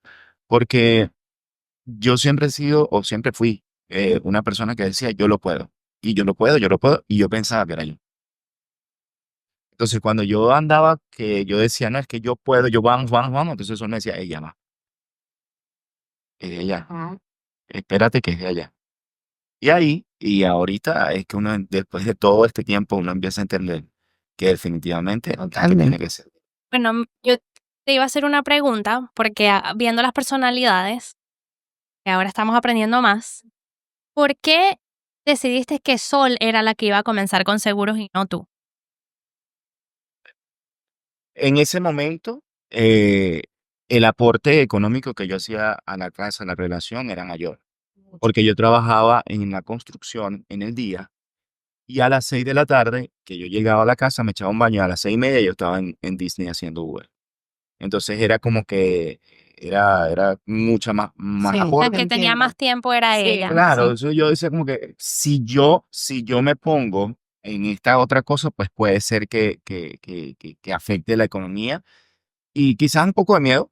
Porque yo siempre he sido o siempre fui una persona que decía, yo lo puedo. Y yo lo puedo, yo lo puedo. Y yo pensaba que era yo. Entonces, cuando yo andaba, que yo decía, no, es que yo puedo, yo vamos, vamos, vamos. Entonces él me decía, ella va, es de allá. Espérate que es de allá. Y ahorita es que uno, después de todo este tiempo, uno empieza a entender que definitivamente es que tiene que ser. Bueno, yo te iba a hacer una pregunta porque viendo las personalidades, que ahora estamos aprendiendo más, ¿por qué decidiste que Sol era la que iba a comenzar con seguros y no tú? En ese momento, el aporte económico que yo hacía a la casa, a la relación, era mayor. Porque yo trabajaba en la construcción en el día y a las 6 de la tarde, que yo llegaba a la casa, me echaba un baño, a las 6:30 yo estaba en Disney haciendo Uber. Entonces era como que era mucha más Sí, La aporte. que tenía entiendo. más tiempo era Sí, ella. Claro, sí. eso yo decía como que si yo me pongo en esta otra cosa, pues puede ser que afecte la economía y quizás un poco de miedo.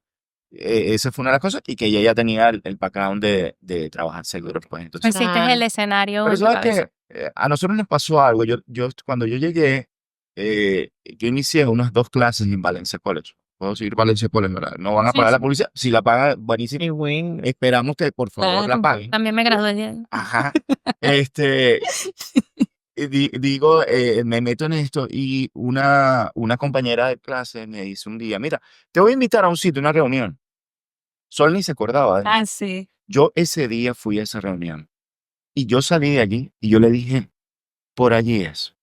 Esa fue una de las cosas y que ella ya tenía el background de trabajar seguros, pues entonces. Hiciste el Claro. escenario Pero en tu sabes cabeza. que a nosotros nos pasó algo. Cuando yo llegué, yo inicié unas 2 clases en Valencia College. Puedo seguir Valencia College, ¿verdad? No van a Sí, pagar la sí. publicidad. Si la pagan, buenísimo. Qué bueno. Esperamos que por favor la Claro. paguen. También me gradué de ahí. Ajá. Este, digo, me meto en esto y una compañera de clase me dice un día, mira, te voy a invitar a un sitio, una reunión. Sol ni se acordaba de mí. Ah, sí. Yo ese día fui a esa reunión y yo salí de allí y yo le dije, por allí es.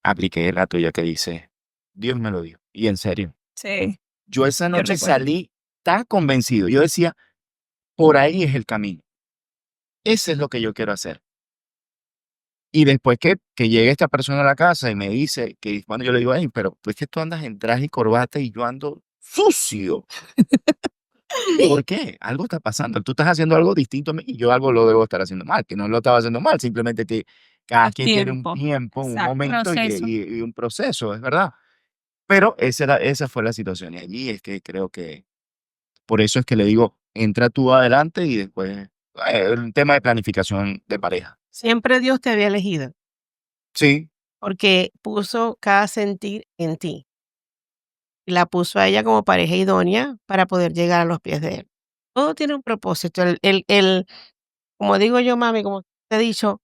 Apliqué la tuya que dice, Dios me lo dio. Y en serio, Sí. yo esa Yo noche recuerdo. salí tan convencido. Yo decía, por ahí es el camino. Ese es lo que yo quiero hacer. Y después que llegue esta persona a la casa y me dice que cuando yo le digo, ay, pero pues que tú andas en traje y corbata y yo ando sucio. ¿Por qué? Algo está pasando. Tú estás haciendo algo distinto a mí y yo algo lo debo estar haciendo mal, que no lo estaba haciendo mal, simplemente que cada Más quien tiene un tiempo. tiempo, un Exacto. momento Proceso. y un proceso, es verdad. Pero esa fue la situación. Y allí es que creo que, por eso es que le digo, entra tú adelante y después, el tema de planificación de pareja. Siempre Dios te había elegido Sí, porque puso cada sentir en ti. Y la puso a ella como pareja idónea para poder llegar a los pies de él. Todo tiene un propósito. Como digo yo, mami, como te he dicho,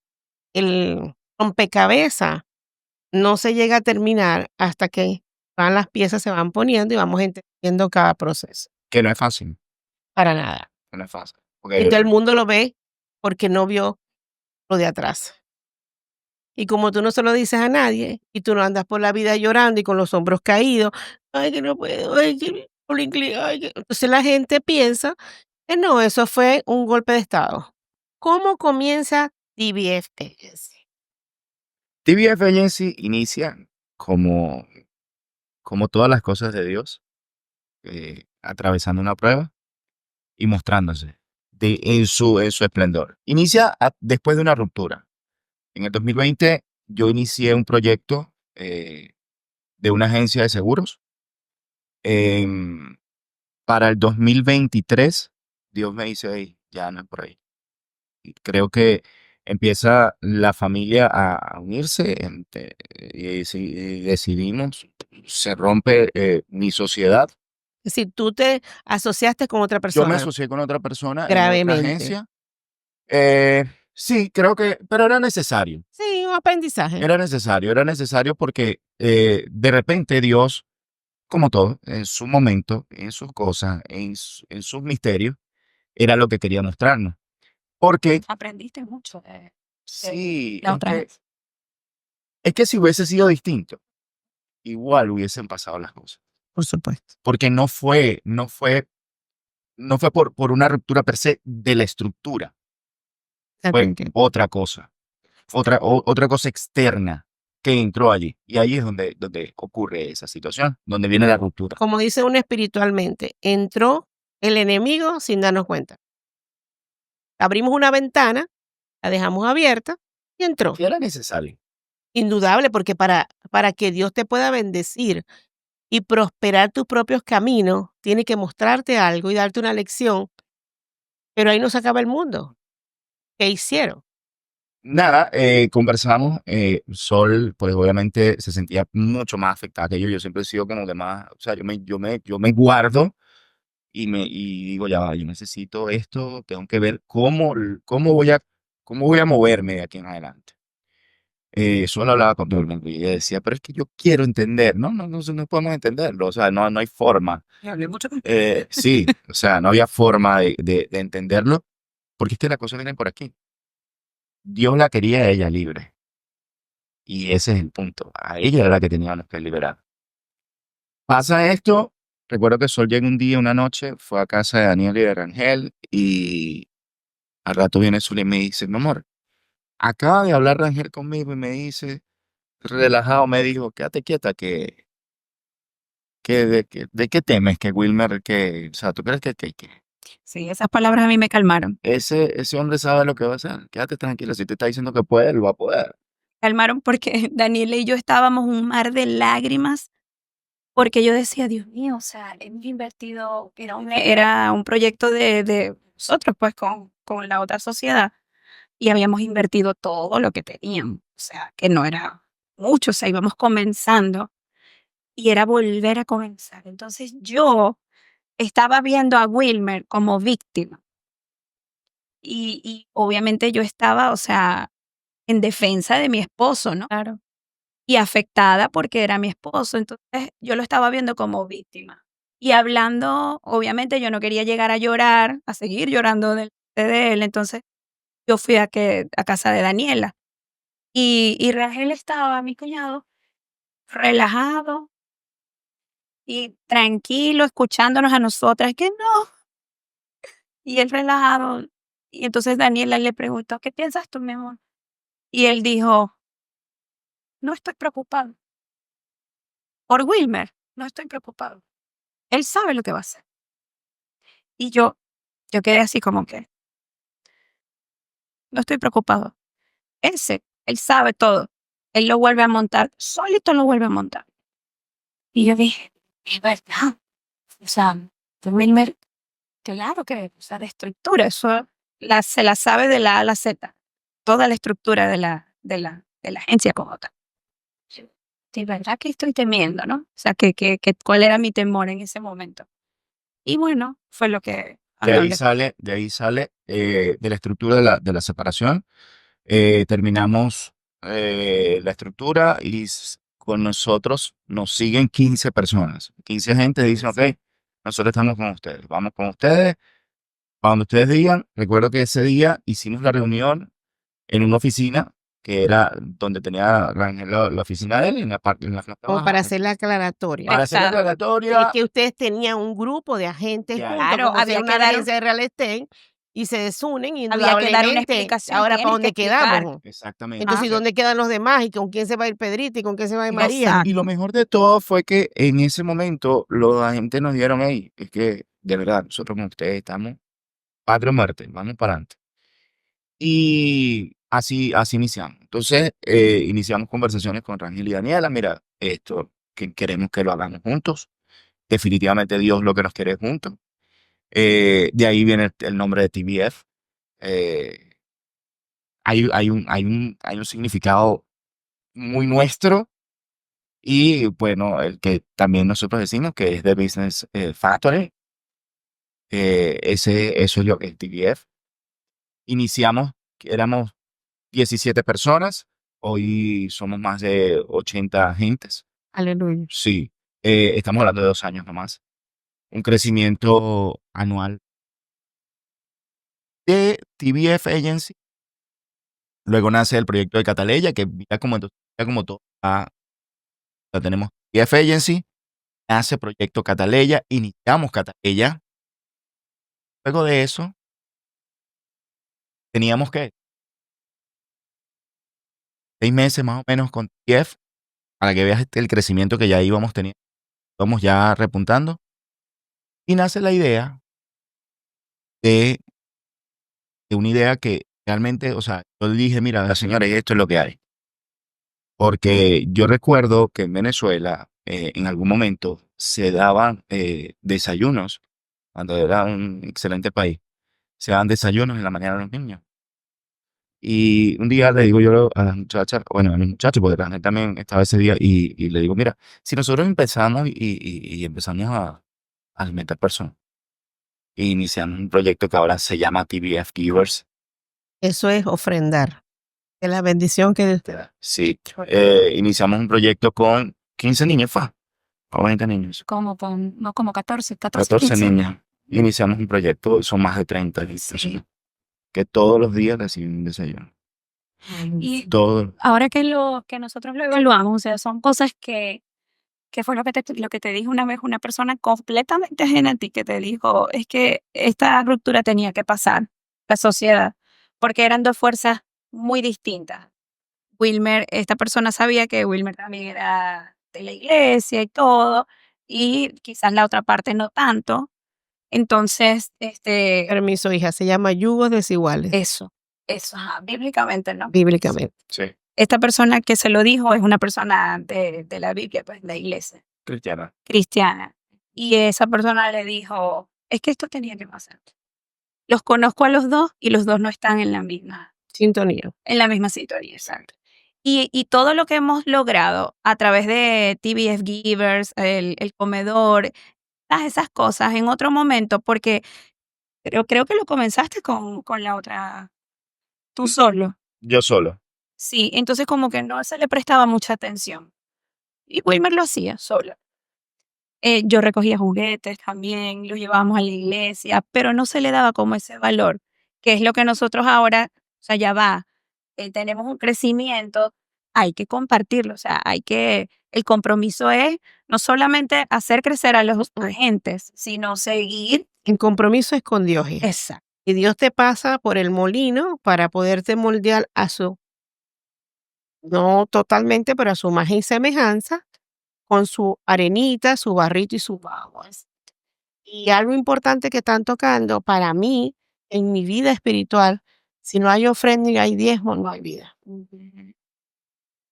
el rompecabezas no se llega a terminar hasta que van las piezas se van poniendo y vamos entendiendo cada proceso. que no es fácil, Para nada. no es fácil. Y Porque todo el mundo lo ve porque no vio lo de atrás. Y como tú no se lo dices a nadie y tú no andas por la vida llorando y con los hombros caídos, ay, que no puedo, ay, que ay, que... Entonces la gente piensa que no, eso fue un golpe de estado. ¿Cómo comienza TBF Agency? TBF Agency inicia como, como todas las cosas de Dios, atravesando una prueba y mostrándose en su esplendor. Inicia después de una ruptura. En el 2020 yo inicié un proyecto de una agencia de seguros. Em, para el 2023, Dios me dice, "Ey, ya no es por ahí". Y creo que empieza la familia a unirse y decidimos, se rompe mi sociedad. Si tú te asociaste con otra Yo me persona asocié con otra persona en otra gravemente. agencia. Sí, creo que, pero era necesario. Sí, un aprendizaje. Era necesario porque de repente Dios, como todo, en su momento, en sus cosas, en sus misterios, era lo que quería mostrarnos. Porque Aprendiste mucho de sí, la otra vez. es que si hubiese sido distinto, igual hubiesen pasado las cosas. Por supuesto. Porque no fue por una ruptura per se de la estructura, Ya te fue entiendo. otra cosa, otra cosa externa que entró allí. Y ahí es donde ocurre esa situación, donde viene la ruptura. Como dice uno espiritualmente, entró el enemigo sin darnos cuenta. Abrimos una ventana, la dejamos abierta y entró. Que era necesario. Indudable, porque para que Dios te pueda bendecir y prosperar tus propios caminos, tiene que mostrarte algo y darte una lección. Pero ahí no se acaba el mundo. ¿Qué hicieron? Nada, conversamos. Sol, pues obviamente se sentía mucho más afectada que yo. Yo siempre he sido como que más, o sea, yo me guardo y digo, ya va, yo necesito esto, tengo que ver cómo voy a moverme de aquí en adelante. Solo hablaba con todo el mundo y ella decía, pero es que yo quiero entender, no podemos entenderlo, o sea, no hay forma. Y hablé mucho con- Sí, o sea, no había forma de entenderlo, porque es que las cosas vienen por aquí. Dios la quería a ella libre, y ese es el punto. A ella era la que teníamos que liberar. Pasa esto, recuerdo que Sol llega un día, una noche, fue a casa de Daniel y de Rangel, y al rato viene Sol y me dice, mi amor, acaba de hablar Rangel conmigo y me dice, relajado, me dijo, quédate quieta, ¿de qué temes que Wilmer, o sea, tú crees que Sí, esas palabras a mí me calmaron. ese hombre sabe lo que va a hacer? Quédate tranquila, si te está diciendo que puede, lo va a poder. Calmaron porque Daniela y yo estábamos un mar de lágrimas porque yo decía, Dios mío, o sea, hemos invertido, era un proyecto de nosotros, pues, con la otra sociedad, y habíamos invertido todo lo que teníamos, o sea, que no era mucho, o sea, íbamos comenzando y era volver a comenzar. Entonces yo estaba viendo a Wilmer como víctima y obviamente yo estaba, o sea, en defensa de mi esposo, ¿no? Claro. Y afectada porque era mi esposo, entonces yo lo estaba viendo como víctima. Y hablando, obviamente yo no quería llegar a llorar, a seguir llorando de él, entonces yo fui a casa de Daniela y Rangel estaba, mi cuñado, relajado y tranquilo, escuchándonos a nosotras, que no, y él relajado. Y entonces Daniela le preguntó, ¿qué piensas tú, mi amor? Y él dijo, no estoy preocupado. Por Wilmer, no estoy preocupado. Él sabe lo que va a hacer. Y yo quedé así como que, no estoy preocupado. Él sabe todo. Él lo vuelve a montar, solito lo vuelve a montar. Y yo dije, es verdad. O sea, Wilmer, claro que, o sea, de estructura, eso se la sabe de la A a la Z. Toda la estructura de la agencia como tal. Yo, de verdad que estoy temiendo, ¿no? O sea, ¿cuál era mi temor en ese momento? Y bueno, fue lo que De ahí habló. sale, de ahí sale de la estructura de la separación. Terminamos la estructura y con nosotros nos siguen 15 personas. 15 gente dicen, ok, nosotros estamos con ustedes, vamos con ustedes. Cuando ustedes digan, recuerdo que ese día hicimos la reunión en una oficina que era donde tenía Rangel la oficina de él, en la parte en la planta Como baja. para hacer la aclaratoria. Para hacer la Exacto. Es aclaratoria, que ustedes tenían un grupo de agentes Ya. juntos, Claro, como si había era que una dar agencia de real estate, y se desunen, Había que dar una indudablemente. explicación, Ahora, ¿para tienes que dónde explicar. quedamos? exactamente. Entonces, ¿y Ajá. dónde quedan los demás? ¿Y con quién se va a ir Pedrito? ¿Y con quién se va a ir No, María? Exacto. y lo mejor de todo fue que en ese momento los agentes nos dieron, hey, es que de verdad, nosotros con ustedes estamos patria o muerte, vamos para adelante. Y así iniciamos. Entonces, iniciamos conversaciones con Rangel y Daniela. Mira, esto que queremos que lo hagamos juntos. Definitivamente Dios lo que nos quiere es juntos. De ahí viene el nombre de TBF. Eh, hay un significado muy nuestro y bueno, el que también nosotros decimos que es The Business Factory. Eso es lo que es TBF. Iniciamos, éramos 17 personas, hoy somos más de 80 agentes. Aleluya. Sí, estamos hablando de 2 años nomás. Un crecimiento anual de TBF Agency. Luego nace el proyecto de Cataleya, que ya como todo. Ya tenemos TBF Agency, nace proyecto Cataleya, iniciamos Cataleya. Luego de eso, teníamos que 6 meses más o menos con TF, para que veas el crecimiento que ya íbamos teniendo, íbamos ya repuntando. Y nace la idea de, de una idea que realmente, o sea, yo le dije, mira, señores, esto es lo que hay. Porque yo recuerdo que en Venezuela, en algún momento, se daban desayunos, cuando era un excelente país, se daban desayunos en la mañana a los niños. Y un día le digo yo a las muchachas, bueno, a los muchachos, porque Daniel también estaba ese día, y le digo, mira, si nosotros empezamos y empezamos a alimentar personas, e iniciamos un proyecto que ahora se llama TBF Givers. Eso es ofrendar. Es la bendición que Dios te da. Sí, iniciamos un proyecto con 15 niños, o 20 niños, Como, no, como 14, 14 15. niños. Iniciamos un proyecto, son más de 30 niños, Sí. que todos los días reciben un desayuno. Y Todo. ahora que nosotros lo evaluamos, o sea, son cosas que fue lo que te dijo una vez una persona completamente ajena a ti, que te dijo, es que esta ruptura tenía que pasar, la sociedad, porque eran dos fuerzas muy distintas. Wilmer, esta persona sabía que Wilmer también era de la iglesia y todo, y quizás la otra parte no tanto. Entonces, Permiso, hija, se llama yugos desiguales, eso, ajá, bíblicamente, ¿no? bíblicamente. Sí, Esta persona que se lo dijo es una persona de la Biblia, pues, de la iglesia cristiana. cristiana. Y esa persona le dijo, es que esto tenía que pasar. Los conozco a los dos y los dos no están en la misma Sintonía. sintonía, exacto. Y todo lo que hemos logrado a través de TBF Givers, el comedor, todas esas cosas en otro momento, porque creo que lo comenzaste con la otra, tú solo. Yo solo. Sí, entonces como que no se le prestaba mucha atención. Y Wilmer lo hacía solo. Yo recogía juguetes también, los llevábamos a la iglesia, pero no se le daba como ese valor, que es lo que nosotros ahora, o sea, ya va, tenemos un crecimiento, hay que compartirlo, o sea, el compromiso es no solamente hacer crecer a los agentes, sino seguir. El compromiso es con Dios, hija. Exacto. Y Dios te pasa por el molino para poderte moldear no totalmente, pero a su imagen y semejanza, con su arenita, su barrito y su agua. Y algo importante que están tocando para mí, en mi vida espiritual, si no hay ofrenda y hay diezmo, no hay vida.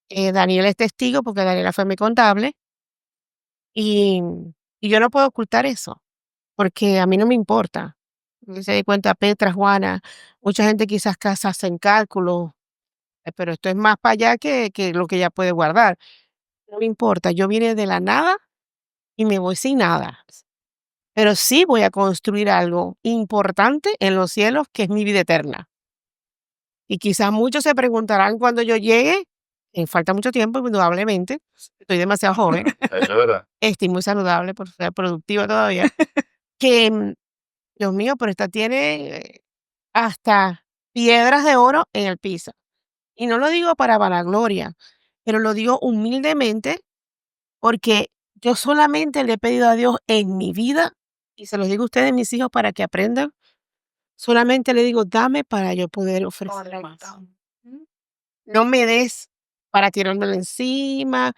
Daniel es testigo porque Daniela fue mi contable y yo no puedo ocultar eso, porque a mí no me importa. Se da cuenta Petra, Juana, mucha gente quizás hacen cálculos, pero esto es más para allá que lo que ella puede guardar. No me importa, yo vine de la nada y me voy sin nada. Pero sí voy a construir algo importante en los cielos, que es mi vida eterna. Y quizás muchos se preguntarán cuando yo llegue, falta mucho tiempo, indudablemente, estoy demasiado joven, Eso es verdad. estoy muy saludable por ser productiva todavía, que, Dios mío, pero esta tiene hasta piedras de oro en el piso. Y no lo digo para vanagloria, pero lo digo humildemente porque yo solamente le he pedido a Dios en mi vida, y se los digo a ustedes, mis hijos, para que aprendan, solamente le digo, dame para yo poder ofrecer más. No me des para tirármelo encima,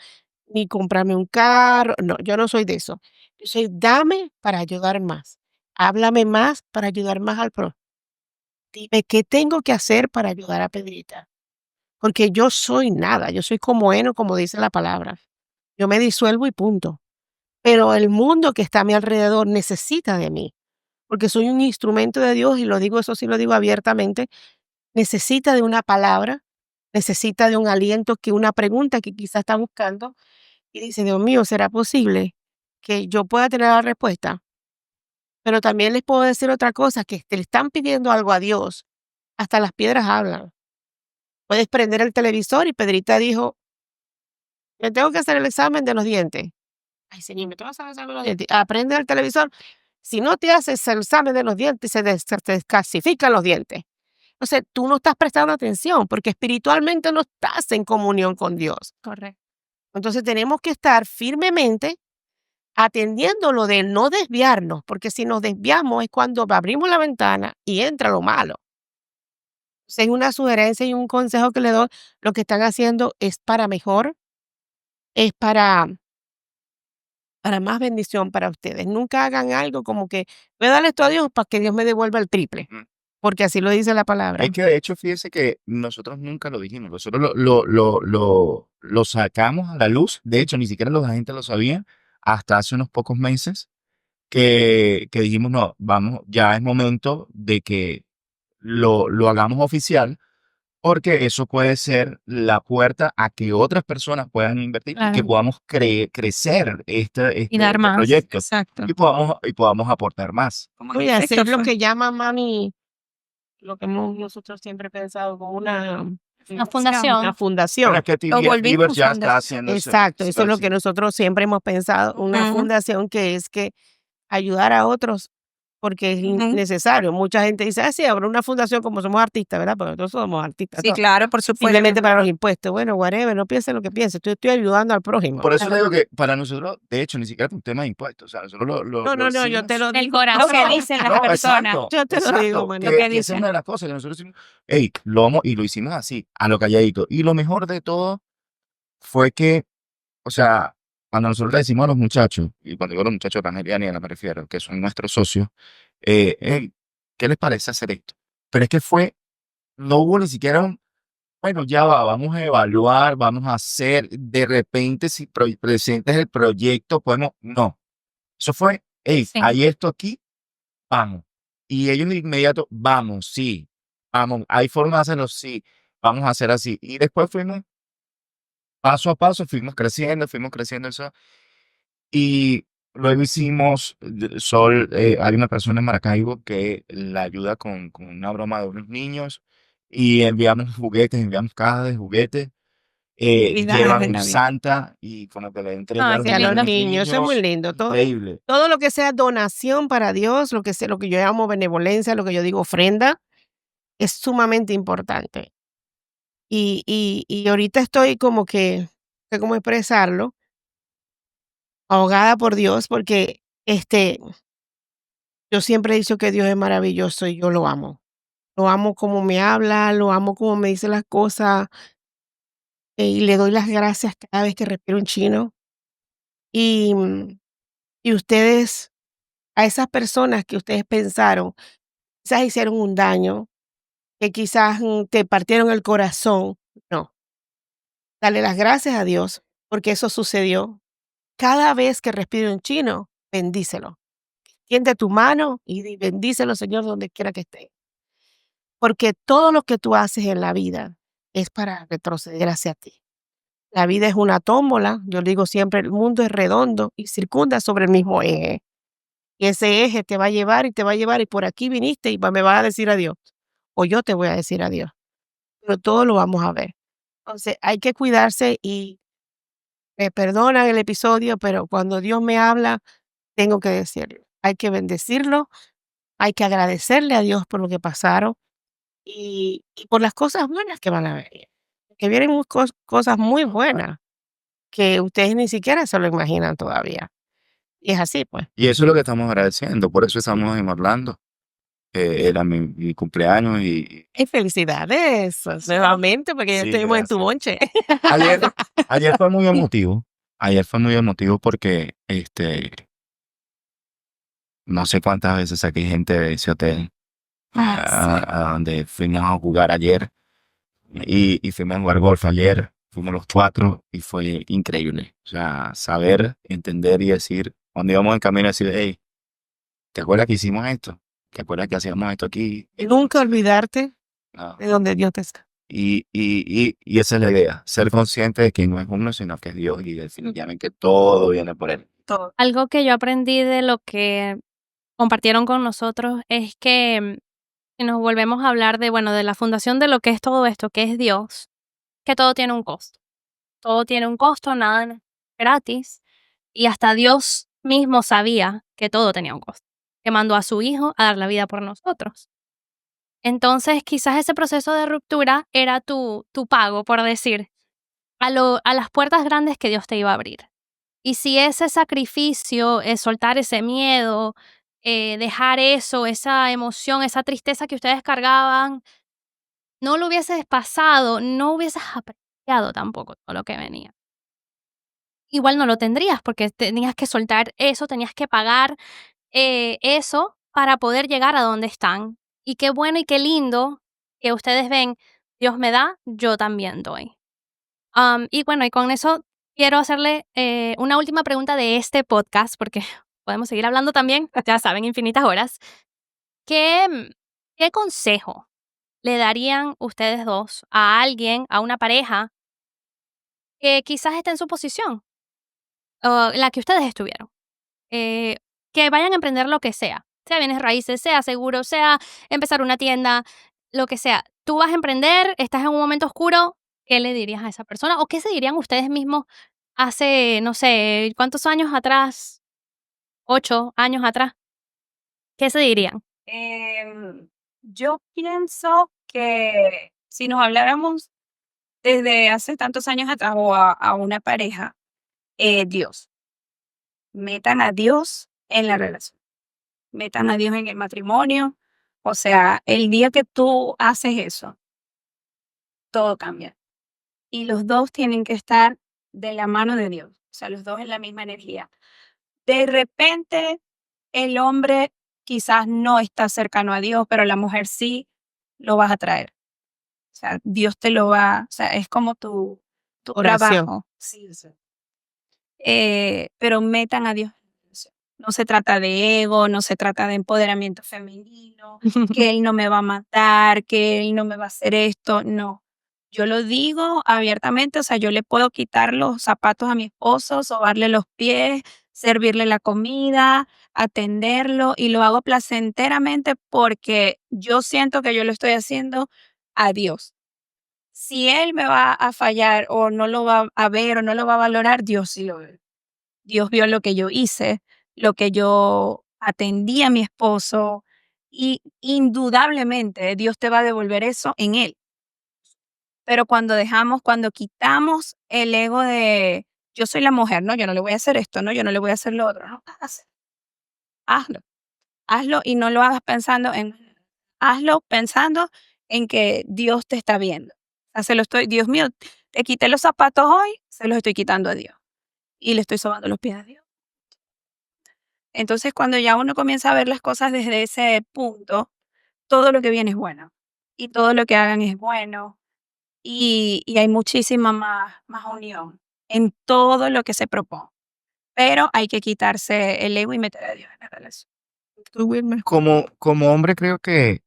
ni comprarme un carro. No, yo no soy de eso. Yo soy, dame para ayudar más. Háblame más para ayudar más al pro. Dime qué tengo que hacer para ayudar a Pedrita. Porque yo soy nada, yo soy como heno, como dice la palabra. Yo me disuelvo y punto. Pero el mundo que está a mi alrededor necesita de mí, porque soy un instrumento de Dios y lo digo, eso sí lo digo abiertamente, necesita de una palabra, necesita de un aliento, que una pregunta que quizás está buscando y dice, Dios mío, ¿será posible que yo pueda tener la respuesta? Pero también les puedo decir otra cosa, que le están pidiendo algo a Dios, hasta las piedras hablan. Puedes prender el televisor y Pedrita dijo, me tengo que hacer el examen de los dientes. Ay, señor, me tengo que hacer el examen de los dientes. Aprende el televisor. Si no te haces el examen de los dientes, se te descalcifican los dientes. Entonces, tú no estás prestando atención porque espiritualmente no estás en comunión con Dios. Correcto. Entonces, tenemos que estar firmemente atendiendo lo de no desviarnos, porque si nos desviamos es cuando abrimos la ventana y entra lo malo. Es una sugerencia y un consejo que le doy. Lo que están haciendo es para mejor, es para más bendición para ustedes. Nunca hagan algo como que voy a darle esto a Dios para que Dios me devuelva el triple, Mm. porque así lo dice la Es palabra. que de hecho, fíjese que nosotros nunca lo dijimos, nosotros lo sacamos a la luz, de hecho, ni siquiera los agentes lo sabían hasta hace unos pocos meses que dijimos, no, vamos, ya es momento de que lo hagamos oficial, porque eso puede ser la puerta a que otras personas puedan invertir y que Claro. podamos crecer Y dar más. proyecto Exacto. y podamos aportar más. Como Voy en a efecto hacer lo fue. que llaman mami, lo que nosotros siempre he pensado como Una una fundación. fundación. Bueno, es que Lo TBF volvimos Givers ya está fundación. haciendo Exacto, eso es lo sí. que nosotros siempre hemos pensado, una Ujú. fundación que es que ayudar a otros, porque es Ujú. necesario. Mucha gente dice, sí, habrá una fundación como somos artistas, ¿verdad? Porque nosotros somos artistas, Sí, ¿no? claro, por supuesto. Simplemente para los impuestos. Bueno, whatever, no piensen lo que piensen, estoy ayudando al prójimo. Por eso le digo que para nosotros, de hecho, ni siquiera es un tema de impuestos. O sea, nosotros No, yo te lo Del digo. corazón. Lo que dicen las No, personas. exacto, Yo te lo digo, exacto. mano. Lo que Que esa es dicen. una de las cosas que nosotros decimos, hey, lo vamos, y lo hicimos así, a lo calladito. Y lo mejor de todo fue que, o sea, cuando nosotros le decimos a los muchachos, y cuando digo a los muchachos, Rangel y Daniela me refiero, que son nuestros socios, hey, ¿qué les parece hacer esto? Pero es que no hubo ni siquiera bueno, ya va, vamos a evaluar, vamos a hacer, de repente si presentes el proyecto, podemos, no, eso fue, hey, Sí. hay esto aquí, vamos. Y ellos de inmediato, vamos, sí, vamos, hay forma de hacerlo, sí, vamos a hacer así. Y después fuimos paso a paso, fuimos creciendo eso. Y luego hicimos, Sol, hay una persona en Maracaibo que la ayuda con una broma de unos niños y enviamos cajas de juguetes. Actividades de Llevan un Navidad. Santa y como que le entrega Ay, los qué A los lindo. niños, eso es muy lindo. increíble. Todo lo que sea donación para Dios, lo que yo llamo benevolencia, lo que yo digo ofrenda, es sumamente importante. Y ahorita estoy como que, no sé cómo expresarlo, ahogada por Dios, porque yo siempre he dicho que Dios es maravilloso y yo lo amo. Lo amo como me habla, lo amo como me dice las cosas, y le doy las gracias cada vez que respiro un chino. Y, y ustedes, a esas personas que ustedes pensaron, quizás hicieron un daño, que quizás te partieron el corazón. No, dale las gracias a Dios porque eso sucedió. Cada vez que respire un chino, bendícelo. Tiende tu mano y bendícelo, Señor, donde quiera que esté. Porque todo lo que tú haces en la vida es para retroceder hacia ti. La vida es una tómbola, yo digo siempre, el mundo es redondo y circunda sobre el mismo eje. Y ese eje te va a llevar y te va a llevar y por aquí viniste y me vas a decir adiós. O yo te voy a decir adiós. Pero todo lo vamos a ver. Entonces hay que cuidarse y me perdonan el episodio, pero cuando Dios me habla, tengo que decirlo. Hay que bendecirlo, hay que agradecerle a Dios por lo que pasaron y por las cosas buenas que van a venir. Que vienen cosas muy buenas que ustedes ni siquiera se lo imaginan todavía. Y es así, pues. Y eso es lo que estamos agradeciendo, por eso estamos en Orlando. Era mi cumpleaños y Y felicidades nuevamente, porque ya sí, estuvimos en tu gracias. bonche. Ayer, ayer fue muy emotivo. Ayer fue muy emotivo porque no sé cuántas veces saqué gente de ese hotel a donde fuimos a jugar ayer y fuimos a jugar golf ayer. Fuimos los cuatro y fue increíble. O sea, saber, entender y decir, cuando íbamos en camino, decir, hey, ¿te acuerdas que hicimos esto? ¿Te acuerdas que hacíamos esto aquí? Nunca olvidarte No. de donde Dios te está. Y esa es la idea, ser consciente de que no es uno, sino que es Dios y definitivamente todo viene por Él. Todo. Algo que yo aprendí de lo que compartieron con nosotros es que si nos volvemos a hablar de, bueno, de la fundación de lo que es todo esto, que es Dios, que todo tiene un costo. Todo tiene un costo, nada es gratis. Y hasta Dios mismo sabía que todo tenía un costo, que mandó a su Hijo a dar la vida por nosotros. Entonces, quizás ese proceso de ruptura era tu pago, por decir, a las puertas grandes que Dios te iba a abrir. Y si ese sacrificio, soltar ese miedo, dejar eso, esa emoción, esa tristeza que ustedes cargaban, no lo hubieses pasado, no hubieses apreciado tampoco todo lo que venía. Igual no lo tendrías porque tenías que soltar eso, tenías que pagar eso para poder llegar a donde están. Y qué bueno y qué lindo que ustedes ven, Dios me da, yo también doy. Y bueno, y con eso quiero hacerle una última pregunta de este podcast, porque podemos seguir hablando también, ya saben, infinitas horas. ¿Qué consejo le darían ustedes dos a alguien, a una pareja que quizás esté en su posición, o la que ustedes estuvieron? Que vayan a emprender lo que sea bienes raíces, sea seguro, sea empezar una tienda, lo que sea. Tú vas a emprender, estás en un momento oscuro, ¿qué le dirías a esa persona? ¿O qué se dirían ustedes mismos hace, no sé, cuántos años atrás? 8 años atrás. ¿Qué se dirían? Yo pienso que si nos habláramos desde hace tantos años atrás o a una pareja, Dios. Metan a Dios en la relación. Metan a Dios en el matrimonio. O sea, el día que tú haces eso, todo cambia. Y los dos tienen que estar de la mano de Dios. O sea, los dos en la misma energía. De repente, el hombre quizás no está cercano a Dios, pero la mujer sí lo vas a traer. O sea, Dios te lo va, o sea, es como tu Oración. trabajo. Sí, pero metan a Dios. No se trata de ego, no se trata de empoderamiento femenino, que él no me va a matar, que él no me va a hacer esto, no. Yo lo digo abiertamente, o sea, yo le puedo quitar los zapatos a mi esposo, sobarle los pies, servirle la comida, atenderlo y lo hago placenteramente porque yo siento que yo lo estoy haciendo a Dios. Si él me va a fallar o no lo va a ver o no lo va a valorar, Dios sí lo ve. Dios vio lo que yo hice, lo que yo atendí a mi esposo y indudablemente Dios te va a devolver eso en él. Pero cuando quitamos el ego de yo soy la mujer, no, yo no le voy a hacer esto, no, yo no le voy a hacer lo otro, no, hazlo, hazlo y no lo hagas hazlo pensando en que Dios te está viendo. O sea, Dios mío, te quité los zapatos hoy, se los estoy quitando a Dios y le estoy sobando los pies a Dios. Entonces, cuando ya uno comienza a ver las cosas desde ese punto, todo lo que viene es bueno y todo lo que hagan es bueno y hay muchísima más unión en todo lo que se propone. Pero hay que quitarse el ego y meter a Dios en la relación. ¿Tú, Wilmer? Como hombre creo que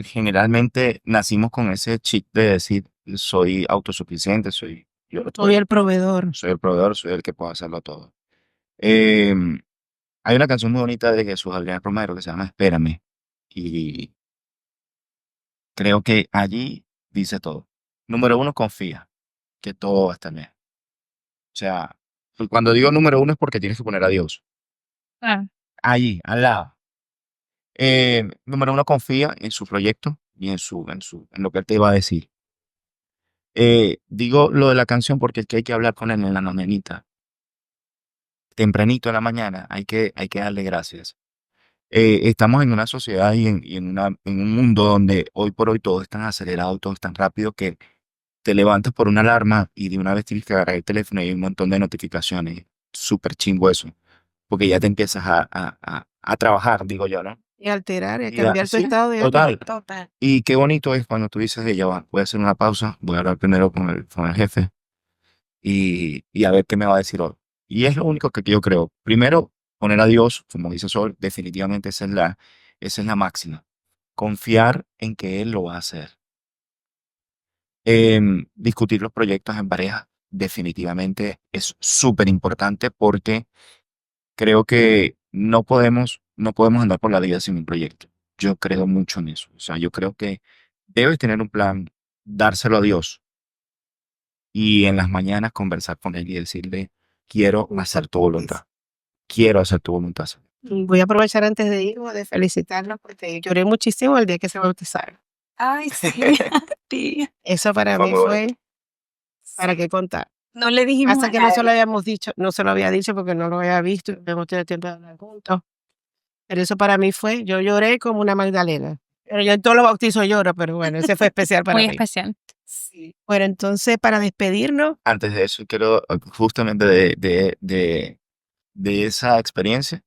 generalmente nacimos con ese chip de decir soy autosuficiente, yo lo Soy el proveedor. soy el proveedor, soy el que puedo hacerlo todo. Em, Hay una canción muy bonita de Jesús Adrián Romero que se llama Espérame y creo que allí dice todo. Número uno, confía que todo va a estar bien. O sea, cuando digo número uno es porque tienes que poner a Dios allí, al lado. Número uno, confía en su proyecto y en lo que él te va a decir. Digo lo de la canción porque es que hay que hablar con él en la mañanita. Tempranito en la mañana hay que darle gracias. Estamos en una sociedad en un mundo donde hoy por hoy todo es tan acelerado, todo es tan rápido que te levantas por una alarma y de una vez tienes que agarrar el teléfono y hay un montón de notificaciones. Súper chingo eso, porque ya te empiezas a trabajar, digo yo, ¿no? Y alterar, y Y cambiar tu sí, estado de ánimo. total. Total. Y qué bonito es cuando tú dices, ya va, voy a hacer una pausa, voy a hablar primero con el jefe y a ver qué me va a decir hoy. Y es lo único que yo creo. Primero, poner a Dios, como dice Sol, definitivamente esa es la máxima. Confiar en que Él lo va a hacer. Discutir los proyectos en pareja definitivamente es súper importante porque creo que no podemos andar por la vida sin un proyecto. Yo creo mucho en eso. O sea, yo creo que debes tener un plan, dárselo a Dios y en las mañanas conversar con Él y decirle, quiero hacer tu voluntad. Quiero hacer tu voluntad. Voy a aprovechar antes de irme de felicitarlos porque lloré muchísimo el día que se bautizaron. Ay, sí, tía. Eso para Fue mí muy fue, bonito. ¿para qué contar? No le dijimos Hasta a que no se lo nadie. habíamos dicho, no se lo había dicho porque no lo había visto, y no hemos tenido tiempo de hablar juntos. Pero eso para mí fue, yo lloré como una Magdalena. Pero yo en todos los bautizos lloro, pero bueno, ese fue especial para Muy mí. especial. Sí. Bueno, entonces para despedirnos, Antes de eso, quiero, justamente de esa experiencia,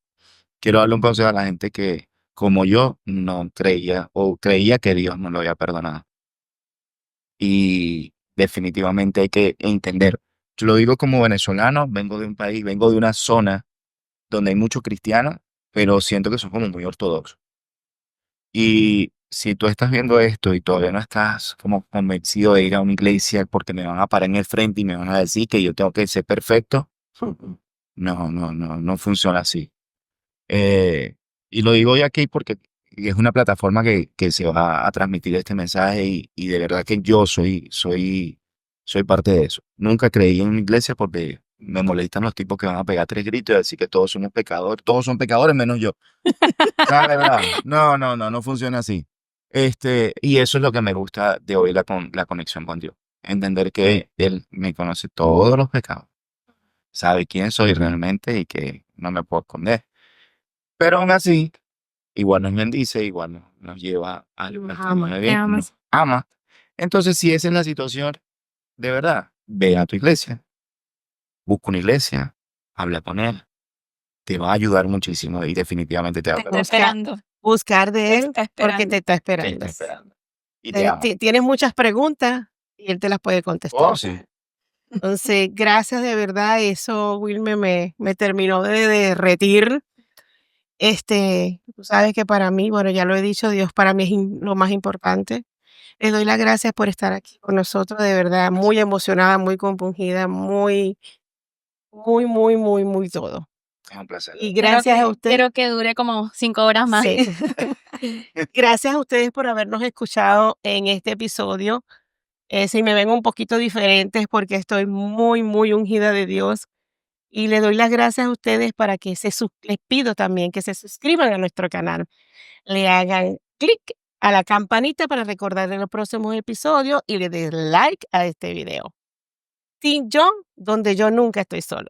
quiero darle un consejo a la gente que, como yo, no creía o creía que Dios no lo había perdonado. Y definitivamente hay que entender. Yo lo digo como venezolano, vengo de un país, vengo de una zona donde hay muchos cristianos, pero siento que son como muy ortodoxos. Y si tú estás viendo esto y todavía no estás como convencido de ir a una iglesia porque me van a parar en el frente y me van a decir que yo tengo que ser perfecto, no funciona así. Eh, y lo digo hoy aquí porque es una plataforma que se va a transmitir este mensaje y de verdad que yo soy parte de eso. Nunca creí en una iglesia porque me molestan los tipos que van a pegar 3 gritos y decir que todos somos pecadores, todos son pecadores menos yo. No, de verdad. No funciona así. Y eso es lo que me gusta de hoy, la conexión con Dios. Entender que Él me conoce todos los pecados, sabe quién soy realmente y que no me puedo esconder. Pero aún así, igual nos bendice, igual nos lleva al Nos camino ama. de Te bien, amas. nos ama. Entonces, si esa es la situación, de verdad, ve a tu iglesia, busca una iglesia, habla con Él, te va a ayudar muchísimo y definitivamente te va a Te está perdonar. esperando. buscar de Te Él está porque te esperando. está Te esperando. está esperando. Y te ama. Tienes muchas preguntas y Él te las puede contestar. Oh, sí. Entonces, gracias de verdad. Eso, Wilmer, me terminó de derretir. Tú sabes que para mí, bueno, ya lo he dicho, Dios para mí es lo más importante. Les doy las gracias por estar aquí con nosotros, de verdad, muy emocionada, muy compungida, muy, muy, muy, muy, muy todo. Es un placer. Y gracias a ustedes. Quiero que dure como 5 horas más. Sí. Gracias a ustedes por habernos escuchado en este episodio. Si me ven un poquito diferentes porque estoy muy, muy ungida de Dios. Y le doy las gracias a ustedes para que les pido también que se suscriban a nuestro canal. Le hagan clic a la campanita para recordarle los próximos episodios y le den like a este video. Team John, donde yo nunca estoy solo.